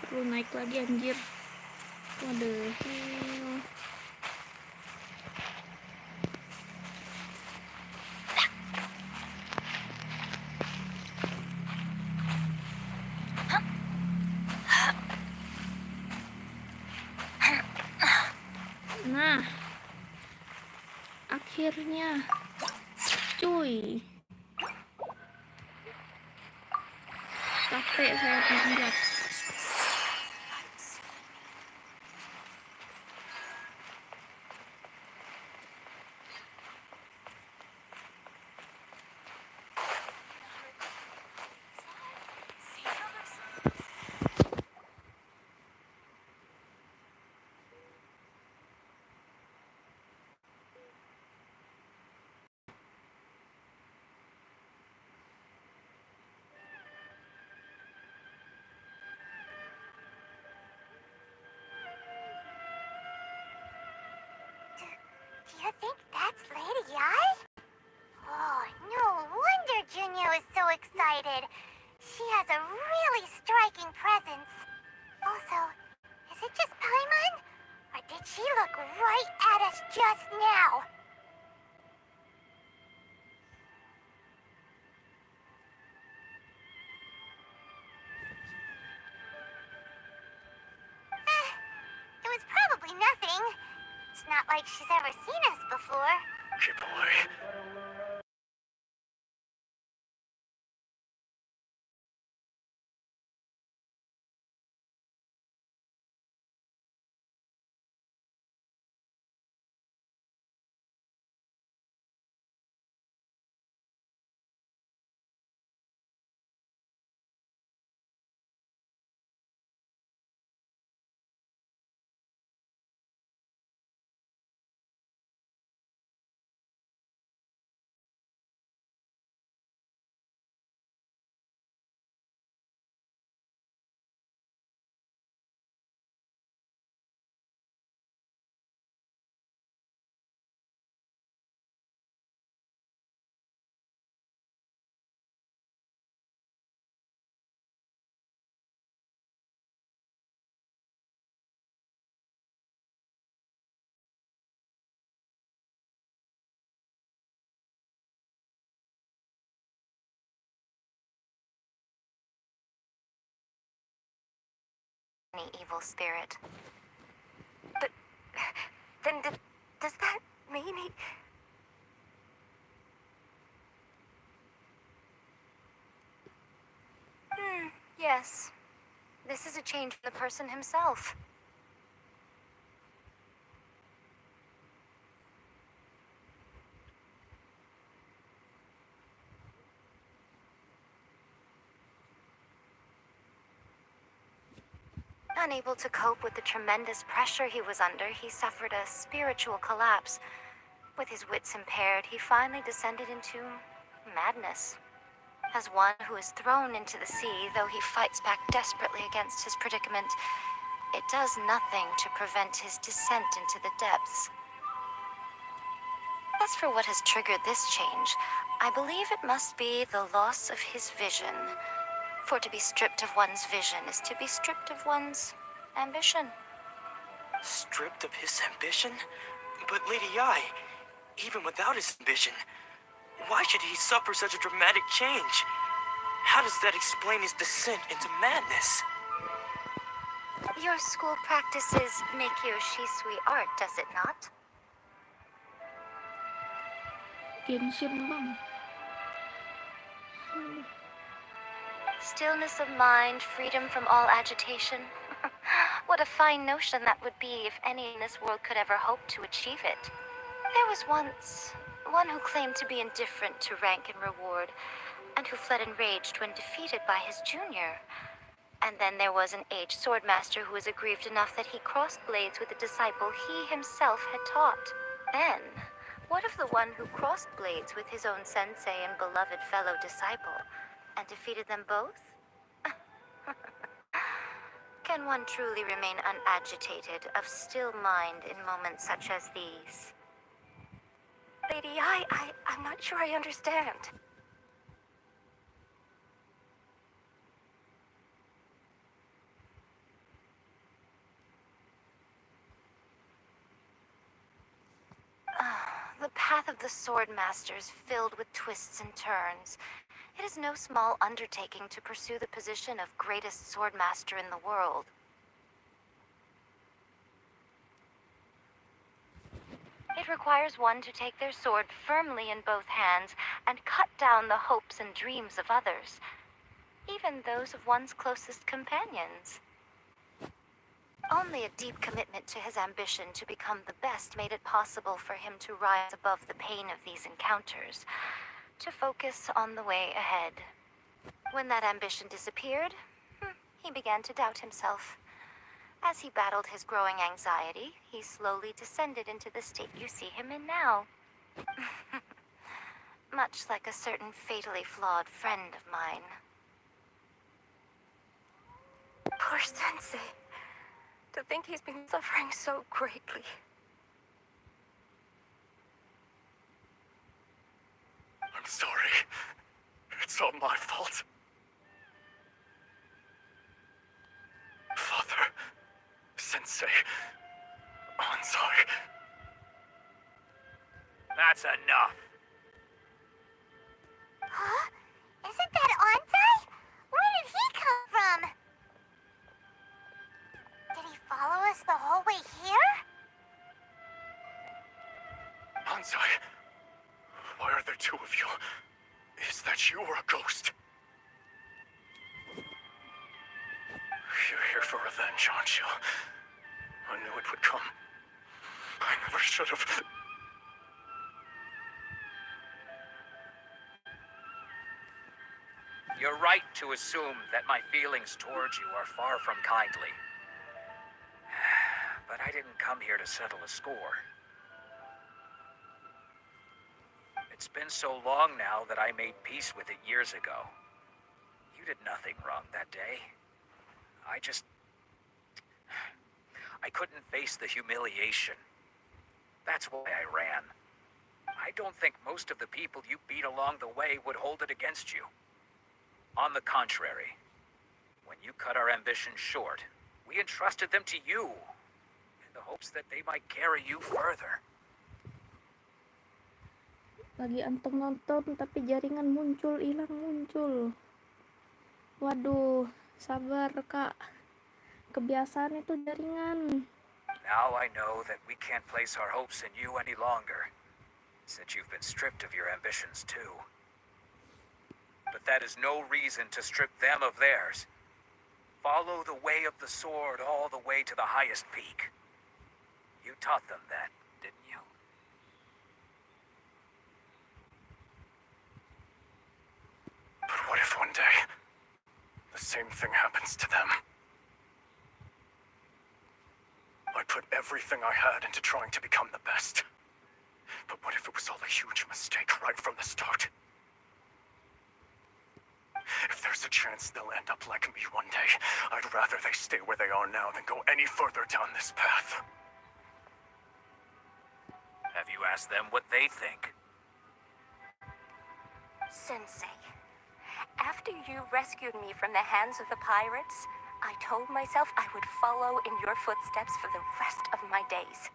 perlu naik lagi anjir. Waduh. Nah, akhirnya cuy, capek saya menginjak. You think that's Lady Ai? Oh, no wonder Junyo is so excited. She has a really striking presence. Also, is it just Paimon? Or did she look right at us just now? It was probably nothing. It's not like she's ever seen us before. Okay, boy. Any evil spirit. But then does that mean he... Yes. This is a change in the person himself. Unable to cope with the tremendous pressure he was under, he suffered a spiritual collapse. With his wits impaired, he finally descended into madness. As one who is thrown into the sea, though he fights back desperately against his predicament, it does nothing to prevent his descent into the depths. As for what has triggered this change, I believe it must be the loss of his vision. For to be stripped of one's vision is to be stripped of one's ambition. Stripped of his ambition? But Lady Ai, even without his ambition, why should he suffer such a dramatic change? How does that explain his descent into madness? Your school practices Meyyara art, does it not? Genshin bang. Stillness of mind, freedom from all agitation. What a fine notion that would be if any in this world could ever hope to achieve it. There was once one who claimed to be indifferent to rank and reward, and who fled enraged when defeated by his junior. And then there was an aged swordmaster who was aggrieved enough that he crossed blades with a disciple he himself had taught. Then, what of the one who crossed blades with his own sensei and beloved fellow disciple, and defeated them both? Can one truly remain unagitated, of still mind in moments such as these? Lady Ai, I'm not sure I understand. The path of the sword masters filled with twists and turns. It is no small undertaking to pursue the position of greatest sword master in the world. It requires one to take their sword firmly in both hands and cut down the hopes and dreams of others, even those of one's closest companions. Only a deep commitment to his ambition to become the best made it possible for him to rise above the pain of these encounters, to focus on the way ahead. When that ambition disappeared, he began to doubt himself. As he battled his growing anxiety, he slowly descended into the state you see him in now. Much like a certain fatally flawed friend of mine. Poor Sensei. To think he's been suffering so greatly. sorry. It's all my fault. Father, Sensei, I'm sorry. That's enough. Huh? Isn't that Onsai? Where did he come from? Did he follow us the whole way here? Ansai, why are there two of you? Is that you or a ghost? You're here for revenge, aren't you? I knew it would come. I never should have. You're right to assume that my feelings towards you are far from kindly. But I didn't come here to settle a score. It's been so long now that I made peace with it years ago. You did nothing wrong that day. I couldn't face the humiliation. That's why I ran. I don't think most of the people you beat along the way would hold it against you. On the contrary, when you cut our ambitions short, we entrusted them to you, in the hopes that they might carry you further. Lagi anteng nonton tapi jaringan muncul, hilang muncul. Waduh, sabar kak. Kebiasaan itu jaringan. Now I know that we can't place our hopes in you any longer, since you've been stripped of your ambitions too. But that is no reason to strip them of theirs. Follow the way of the sword all the way to the highest peak. You taught them that, didn't you? But what if one day, the same thing happens to them? I put everything I had into trying to become the best. But what if it was all a huge mistake right from the start? If there's a chance they'll end up like me one day, I'd rather they stay where they are now than go any further down this path. Have you asked them what they think? Sensei, after you rescued me from the hands of the pirates, I told myself I would follow in your footsteps for the rest of my days.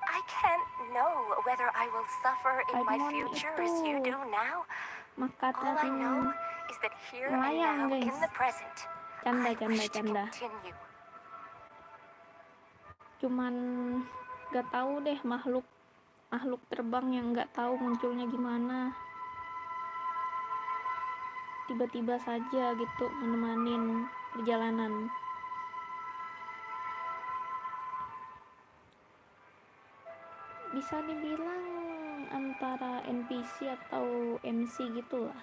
I can't know whether I will suffer in my future as you do now. All I know is that here and now, in the present, I wish to continue. Cuman gak tahu deh makhluk terbang yang gak tahu munculnya gimana. Tiba-tiba saja gitu menemanin perjalanan. Bisa dibilang antara NPC atau MC gitulah.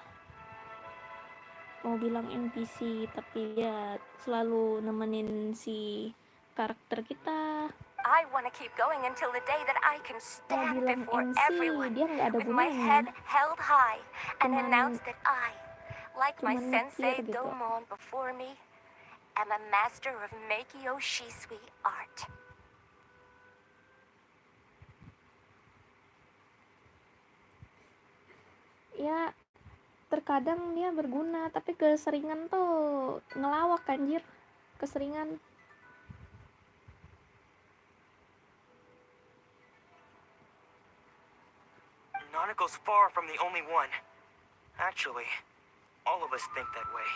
Mau bilang NPC tapi dia selalu nemenin si karakter kita. I want to keep going until the day that I can stand bilang before MC, everyone dia nggak ada with my gunanya. head held high and Cuman- announce that I, like my cuman sensei mikir gitu. Domon before me, am a master of Meiyou art. Ya terkadang dia berguna tapi keseringan tuh ngelawak anjir, keseringan. Nanako's far from the only one. Actually, all of us think that way.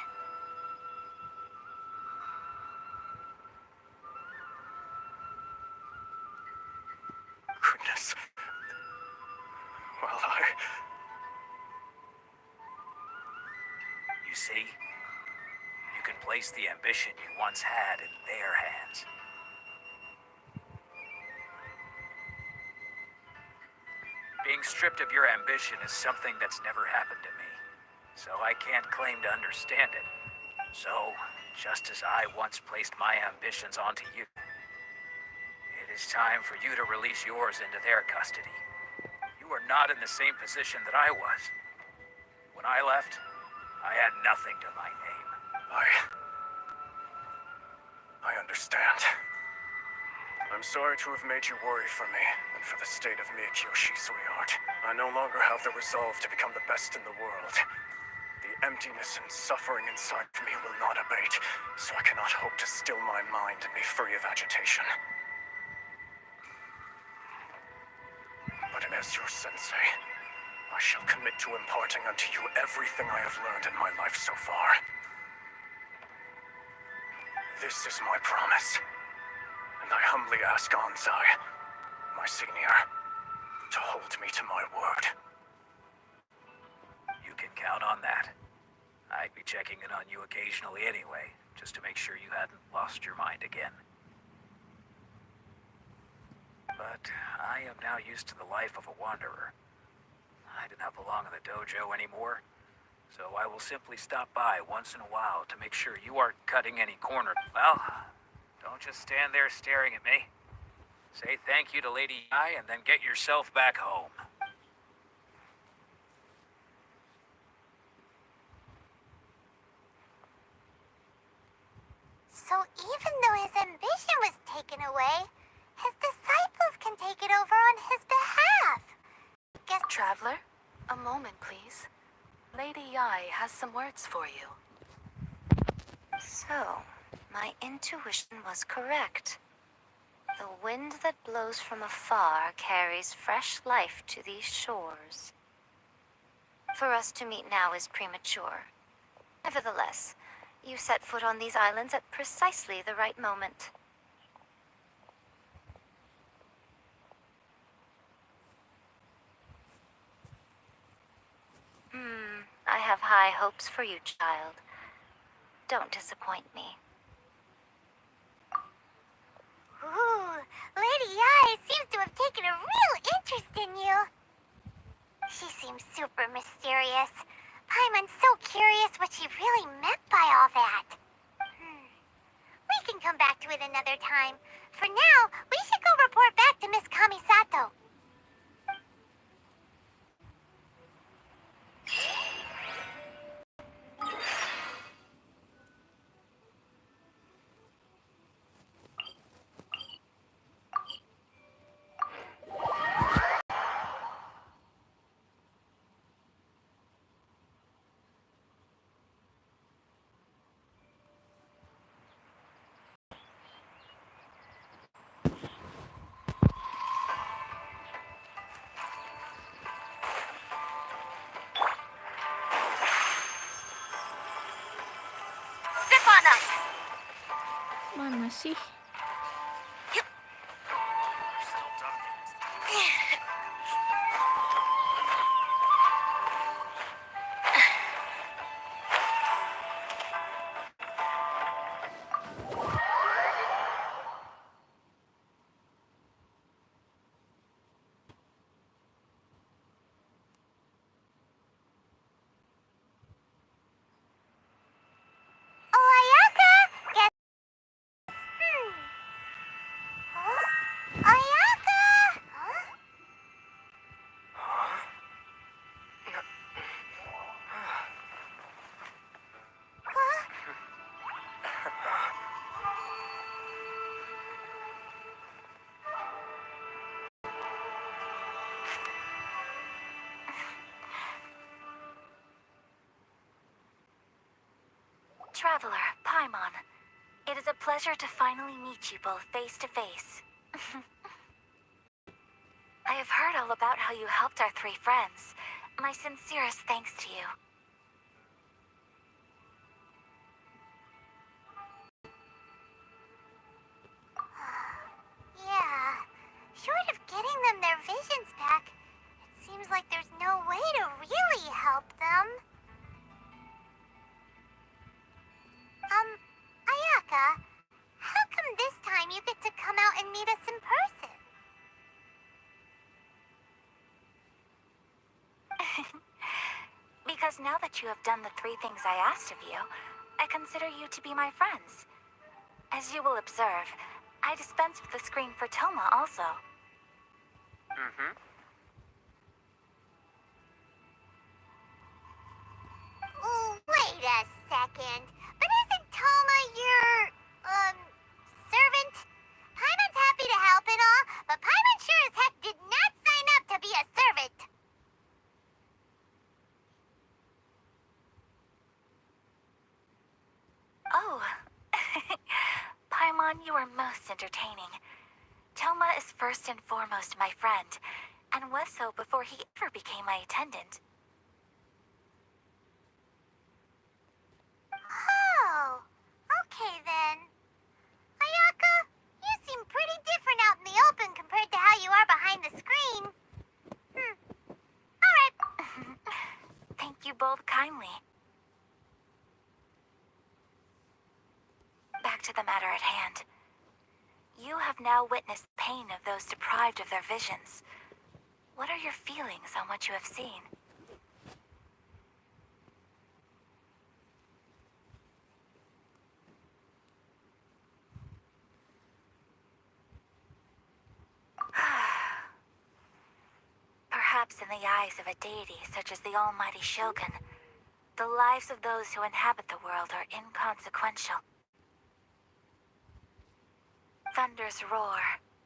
Goodness. Well, You see, you can place the ambition you once had in their hands. Being stripped of your ambition is something that's never happened to me, so I can't claim to understand it. So, just as I once placed my ambitions onto you, it is time for you to release yours into their custody. You are not in the same position that I was. When I left, I had nothing to my name. I understand. I'm sorry to have made you worry for me, and for the state of Meyyara, sweetheart. I no longer have the resolve to become the best in the world. The emptiness and suffering inside of me will not abate, so I cannot hope to still my mind and be free of agitation. But as your sensei, I shall commit to imparting unto you everything I have learned in my life so far. This is my promise, and I humbly ask Anzai, my senior, to hold me to my word. You can count on that. I'd be checking in on you occasionally anyway, just to make sure you hadn't lost your mind again. But I am now used to the life of a wanderer. I do not belong in the dojo anymore, so I will simply stop by once in a while to make sure you aren't cutting any corners. Well, don't just stand there staring at me. Say thank you to Lady I and then get yourself back home. So even though his ambition was taken away, his disciples can take it over on his behalf. Guess Traveler, a moment, please. Lady Yai has some words for you. So, my intuition was correct. The wind that blows from afar carries fresh life to these shores. For us to meet now is premature. Nevertheless, you set foot on these islands at precisely the right moment. I have high hopes for you, child. Don't disappoint me. Ooh, Lady Yai seems to have taken a real interest in you. She seems super mysterious. Paimon's so curious what she really meant by all that. We can come back to it another time. For now, we should go report back to Miss Kamisato. Zip on us! Mana sih? Oh, Ayaka! Guess... Huh? Ayaka! Huh? Huh? Traveler, Paimon. It is a pleasure to finally meet you both face to face. I have heard all about how you helped our three friends. My sincerest thanks to you. Yeah. Short of getting them their visions back, it seems like there's no way to really help them. Ayaka, how come this time you get to come out and meet us in person? Because now that you have done the three things I asked of you, I consider you to be my friends. As you will observe, I dispense with the screen for Toma also. Ooh, wait a second. But isn't Toma your, servant? Paimon's happy to entertaining. Toma is first and foremost my friend, and was so before he ever became my attendant. Oh, okay then. Ayaka, you seem pretty different out in the open compared to how you are behind the screen. Alright. Thank you both kindly. Back to the matter at hand. You have now witnessed the pain of those deprived of their visions. What are your feelings on what you have seen? Perhaps in the eyes of a deity such as the almighty Shogun, the lives of those who inhabit the world are inconsequential. Thunders roar,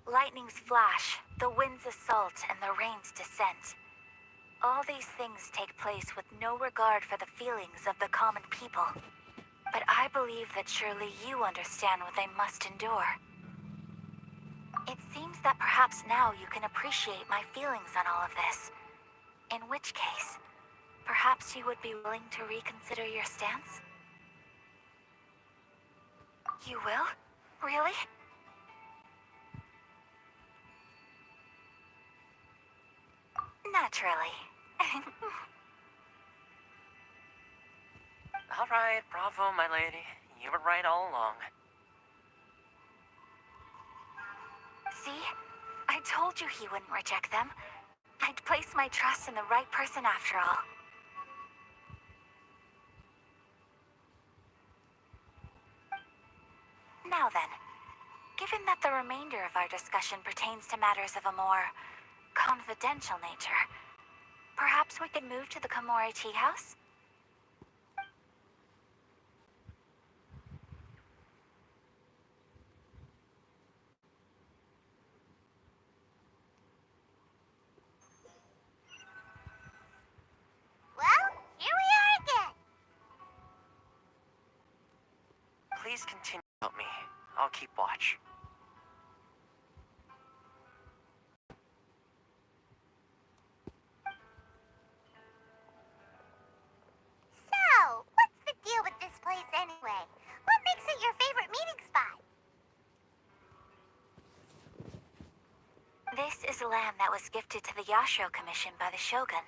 lightnings flash, the winds assault, and the rains descend. All these things take place with no regard for the feelings of the common people. But I believe that surely you understand what they must endure. It seems that perhaps now you can appreciate my feelings on all of this. In which case, perhaps you would be willing to reconsider your stance? You will? Really? Naturally. All right, bravo, my lady. You were right all along. See? I told you he wouldn't reject them. I'd placed my trust in the right person after all. Now then, given that the remainder of our discussion pertains to matters of a more confidential nature, perhaps we could move to the Komori tea house? Well, here we are again. Please continue to help me. I'll keep watch. So, what's the deal with this place anyway? What makes it your favorite meeting spot? This is land that was gifted to the Yashiro Commission by the Shogun.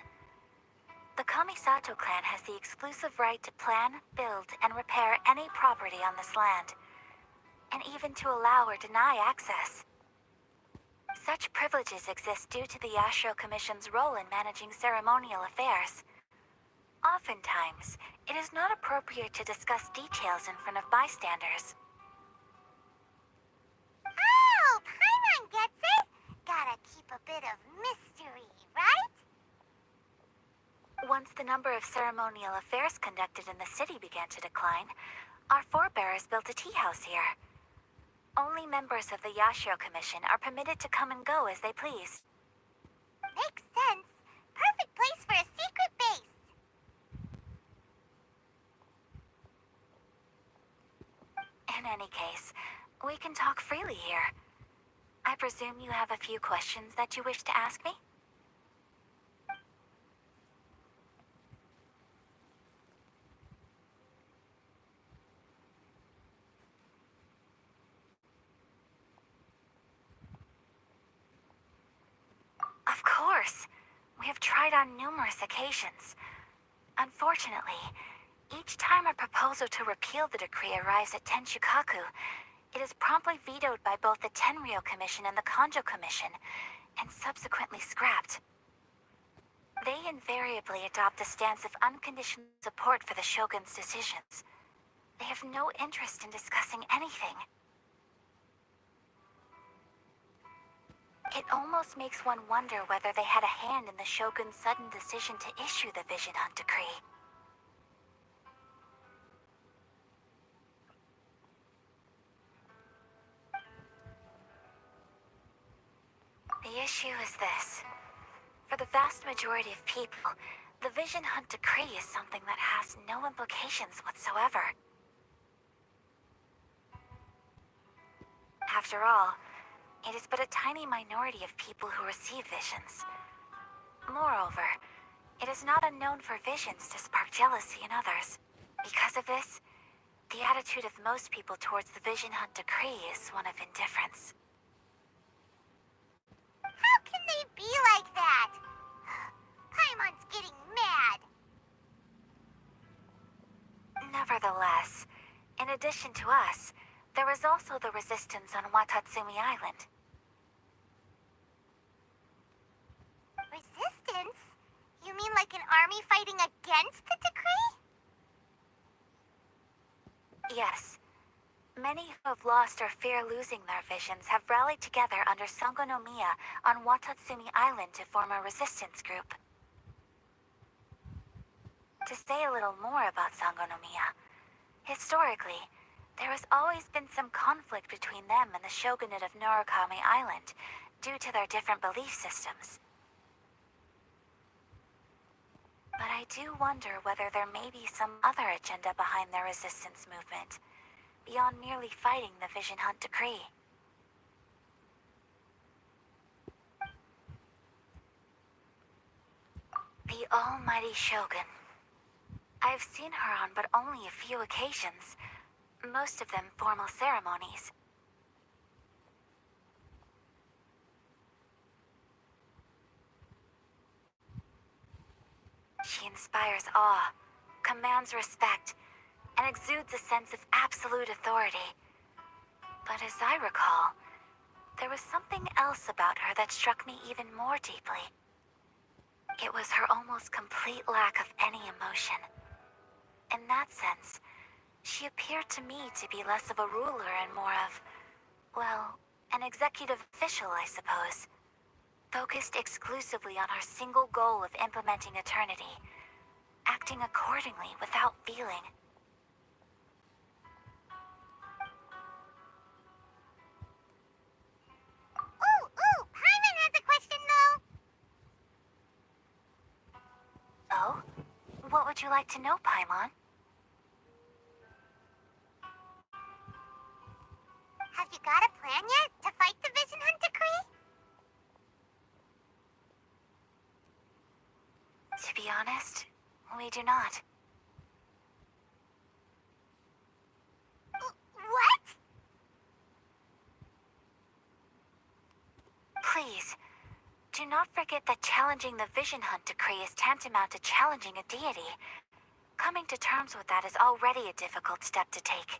The Kamisato clan has the exclusive right to plan, build, and repair any property on this land, and even to allow or deny access. Such privileges exist due to the Yashiro Commission's role in managing ceremonial affairs. Oftentimes, it is not appropriate to discuss details in front of bystanders. Oh, Paimon gets it. Gotta keep a bit of mystery, right? Once the number of ceremonial affairs conducted in the city began to decline, our forebears built a tea house here. Only members of the Yashiro Commission are permitted to come and go as they please. Makes sense. Perfect place for a secret base. In any case, we can talk freely here. I presume you have a few questions that you wish to ask me? Of course. We have tried on numerous occasions. Unfortunately, each time a proposal to repeal the decree arrives at Tenshukaku, it is promptly vetoed by both the Tenryou Commission and the Kanjo Commission, and subsequently scrapped. They invariably adopt a stance of unconditional support for the Shogun's decisions. They have no interest in discussing anything. It almost makes one wonder whether they had a hand in the Shogun's sudden decision to issue the Vision Hunt decree. The issue is this. For the vast majority of people, the Vision Hunt decree is something that has no implications whatsoever. After all, it is but a tiny minority of people who receive visions. Moreover, it is not unknown for visions to spark jealousy in others. Because of this, the attitude of most people towards the Vision Hunt decree is one of indifference. How can they be like that? Paimon's getting mad. Nevertheless, in addition to us, there is also the resistance on Watatsumi Island. Resistance? You mean like an army fighting against the decree? Yes. Many who have lost or fear losing their visions have rallied together under Sango no Miya on Watatsumi Island to form a resistance group. To say a little more about Sango no Miya, historically, there has always been some conflict between them and the shogunate of Norokami Island due to their different belief systems. But I do wonder whether there may be some other agenda behind their resistance movement, beyond merely fighting the Vision Hunt decree. The almighty Shogun. I have seen her on but only a few occasions, most of them formal ceremonies. She inspires awe, commands respect, and exudes a sense of absolute authority. But as I recall, there was something else about her that struck me even more deeply. It was her almost complete lack of any emotion. In that sense, she appeared to me to be less of a ruler and more of, well, an executive official, I suppose. Focused exclusively on her single goal of implementing eternity, acting accordingly without feeling. Ooh, Paimon has a question though. Oh? What would you like to know, Paimon? Have you got a plan yet to fight the Vision Hunt decree? To be honest, we do not. What? Please, do not forget that challenging the Vision Hunt decree is tantamount to challenging a deity. Coming to terms with that is already a difficult step to take.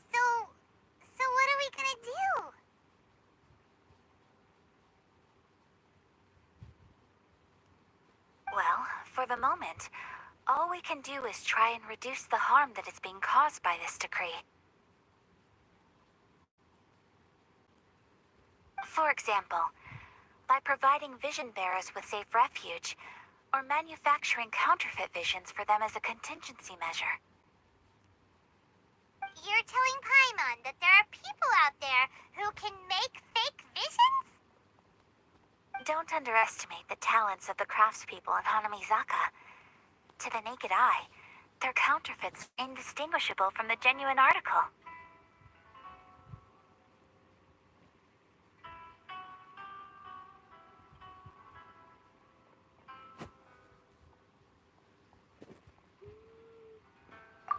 So what are we gonna do? Well, for the moment, all we can do is try and reduce the harm that is being caused by this decree. For example, by providing vision bearers with safe refuge, or manufacturing counterfeit visions for them as a contingency measure. You're telling Paimon that there are people out there who can make fake visions? Don't underestimate the talents of the craftspeople in Hanamizaka. To the naked eye, their counterfeits are indistinguishable from the genuine article.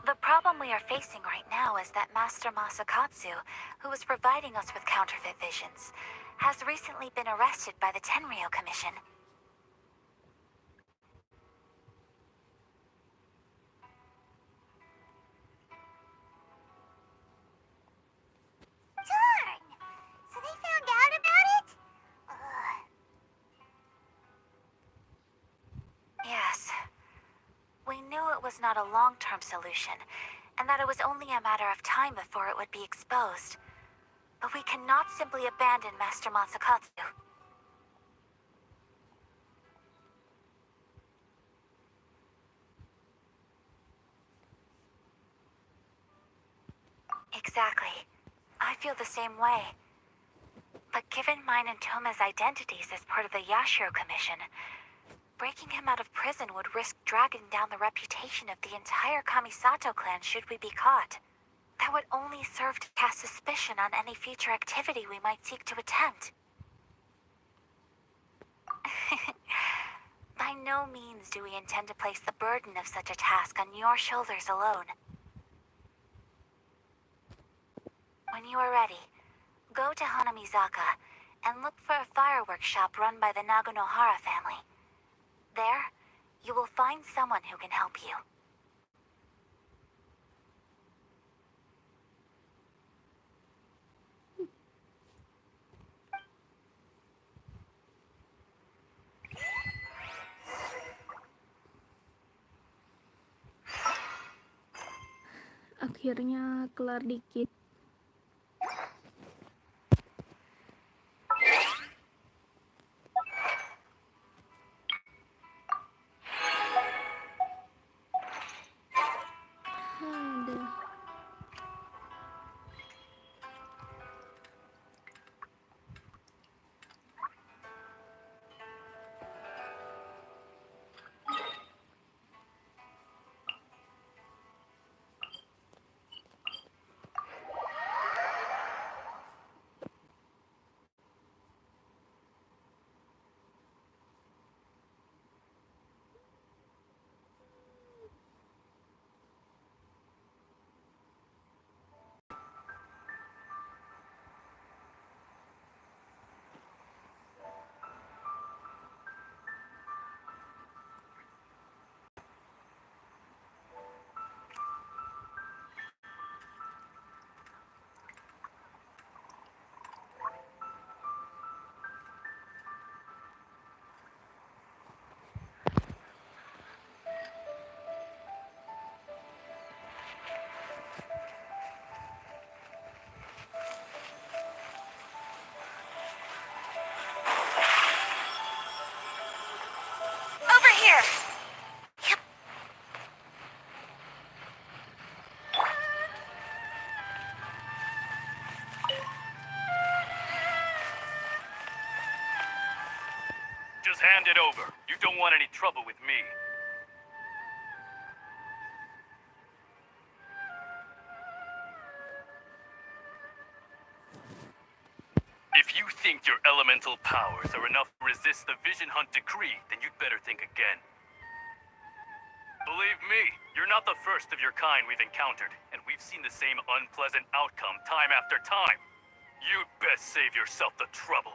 The problem we are facing right now is that Master Masakatsu, who was providing us with counterfeit visions, has recently been arrested by the Tenryou Commission. Darn! So they found out about it? Ugh. Yes. We knew it was not a long-term solution, and that it was only a matter of time before it would be exposed. But we cannot simply abandon Master Masakatsu. Exactly. I feel the same way. But given mine and Toma's identities as part of the Yashiro Commission, breaking him out of prison would risk dragging down the reputation of the entire Kamisato clan should we be caught. That would only serve to cast suspicion on any future activity we might seek to attempt. By no means do we intend to place the burden of such a task on your shoulders alone. When you are ready, go to Hanamizaka and look for a fireworks shop run by the Nagonohara family. There, you will find someone who can help you. Akhirnya kelar dikit. Aduh. Over here! Just hand it over. You don't want any trouble with me. If you think your elemental powers are enough to resist the Vision Hunt decree, then you'd better think again. Believe me, you're not the first of your kind we've encountered, and we've seen the same unpleasant outcome time after time. You'd best save yourself the trouble.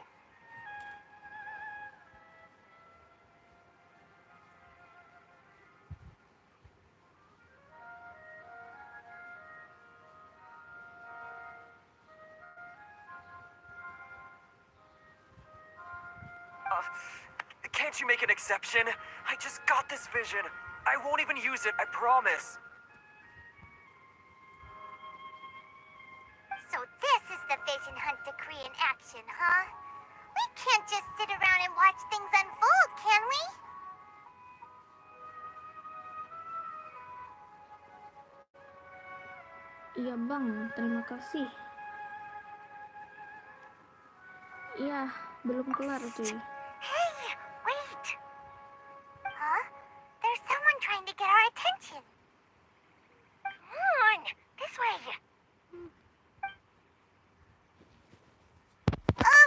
Can't you make an exception? I just got this vision. I won't even use it, I promise. So this is the Vision Hunt decree in action, huh? We can't just sit around and watch things unfold, can we? Iya bang, terima kasih. Iya, belum kelar cuy. Hey, wait! Huh? There's someone trying to get our attention. Come on, this way.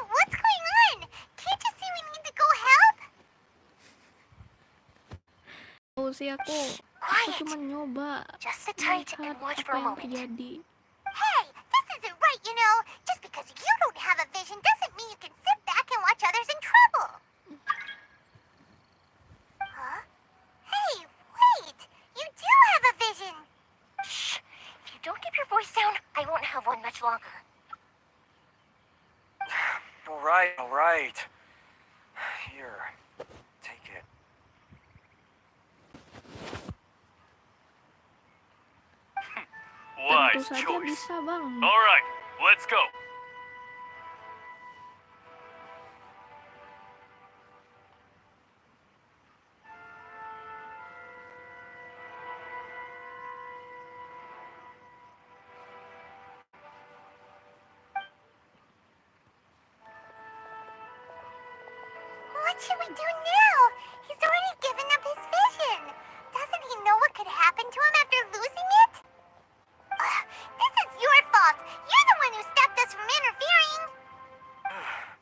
What's going on? Can't you see we need to go help? Oh sih aku Quiet. cuma nyoba Just sit tight melihat and watch apa for a yang moment. terjadi. Hey, this isn't right, you know. Just because you don't have a vision doesn't mean you can sit back and watch others in trouble. Huh? Hey, wait! You do have a vision! Shh! If you don't keep your voice down, I won't have one much longer. All right. Here, take it. Tentu Wise saja choice. bisa bang. Alright, let's go. What What should we do now? He's already given up his vision. Doesn't he know what could happen to him after losing it? This is your fault. You're the one who stopped us from interfering.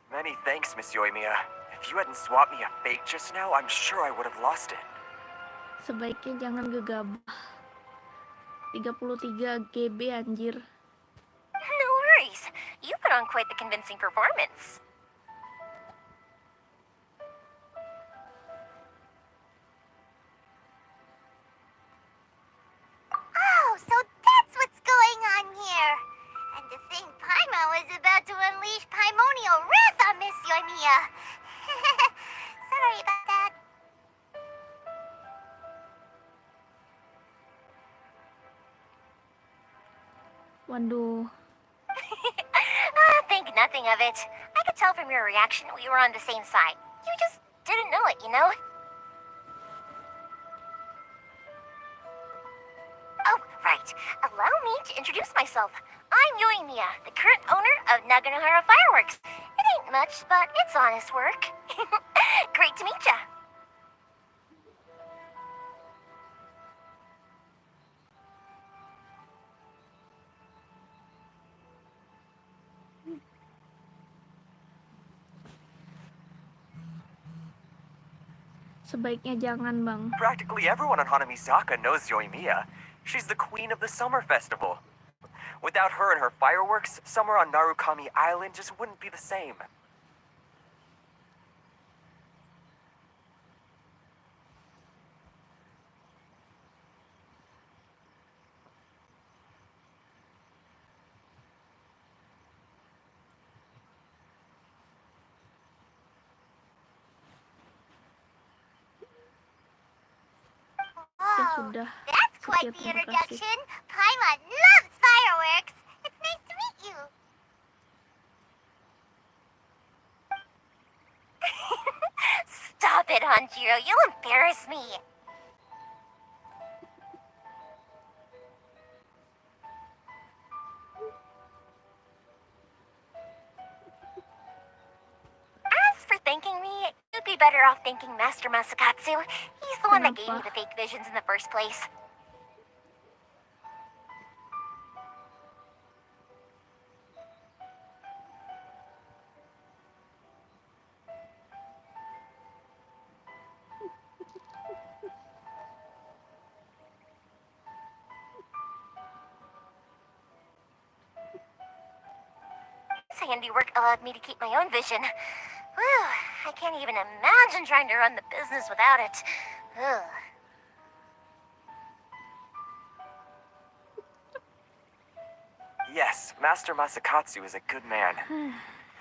Many thanks, Miss Yoimiya. If you hadn't swapped me a fake just now, I'm sure I would have lost it. Sebaiknya jangan gegabah. 33 GB anjir. No worries. You put on quite the convincing performance. Oh, so that's what's going on here. And to think Paimon was about to unleash Paimonial wrath on Miss Yoimiya. Sorry about that. Waduh. Think nothing of it. I could tell from your reaction we were on the same side. You just didn't know it, you know? Oh, right. Allow me to introduce myself. I'm Yoimiya, the current owner of Naganohara Fireworks. It ain't much, but it's honest work. Great to meet ya. Sebaiknya jangan, Bang. Practically everyone on Hanamisaka knows Yoimiya. She's the queen of the summer festival. Without her and her fireworks, summer on Narukami Island just wouldn't be the same. Ya Oh, sudah. that's quite Sekian, the terima kasih. introduction. Paimon loves fireworks. It's nice to meet you. Stop it, Hanjiro. You'll embarrass me. As for thanking me, you'd be better off thanking Master Masakatsu. He's the one that gave me the fake visions in the first place. His handiwork allowed me to keep my own vision. Whew, I can't even imagine trying to run the business without it. Ugh. Yes, Master Masakatsu is a good man.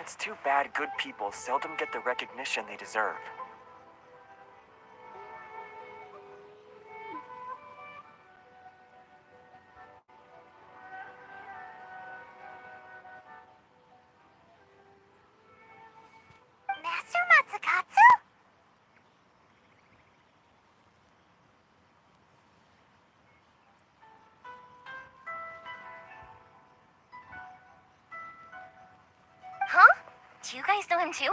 It's too bad good people seldom get the recognition they deserve. Master Matsukatsu? Huh? Do you guys know him too?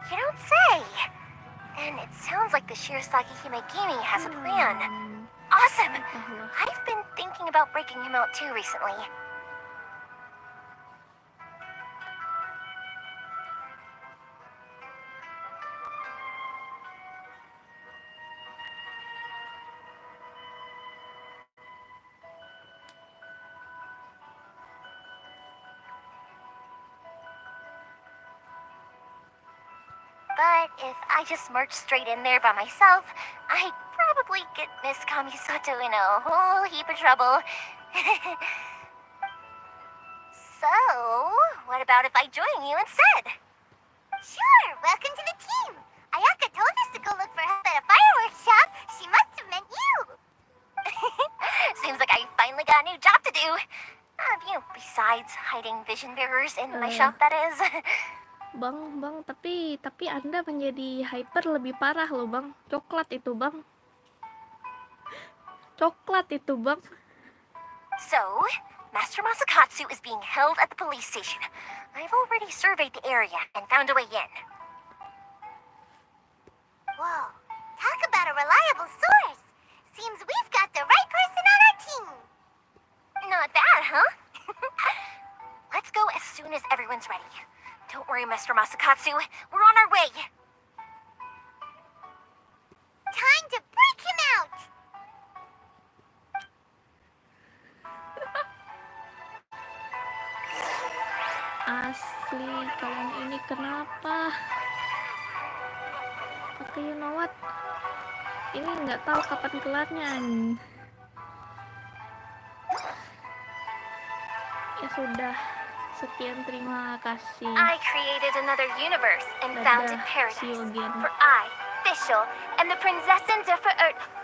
You don't say. And it sounds like the Shirasaki Himegimi has a plan. Awesome! Entahlah. I've been thinking about breaking him out too recently. But if I just marched straight in there by myself, I'd probably get Miss Kamisato in a whole heap of trouble. So, what about if I join you instead? Sure, welcome to the team. Ayaka told us to go look for help at a fireworks shop. She must have meant you. Seems like I finally got a new job to do. Besides hiding vision bearers in my shop, that is. Bang, tapi Anda menjadi hyper lebih parah loh, Bang. Coklat itu, Bang. Coklat itu, Bang. So, Master Masakatsu is being held at the police station. I've already surveyed the area and found a way in. Whoa, talk about a reliable source. Seems we've got the right person on our team. Not bad, huh? Let's go as soon as everyone's ready. Don't worry, Mr. Masakatsu. We're on our way. Time to break him out. Asli, kalian ini kenapa? Oke, you know what? Ini nggak tahu kapan kelarnya. Ya sudah, sekian, terima kasih. I created another universe and founded Dadah, see paradise you again. for I, Fischl, and the Prinzessin der Verirrten.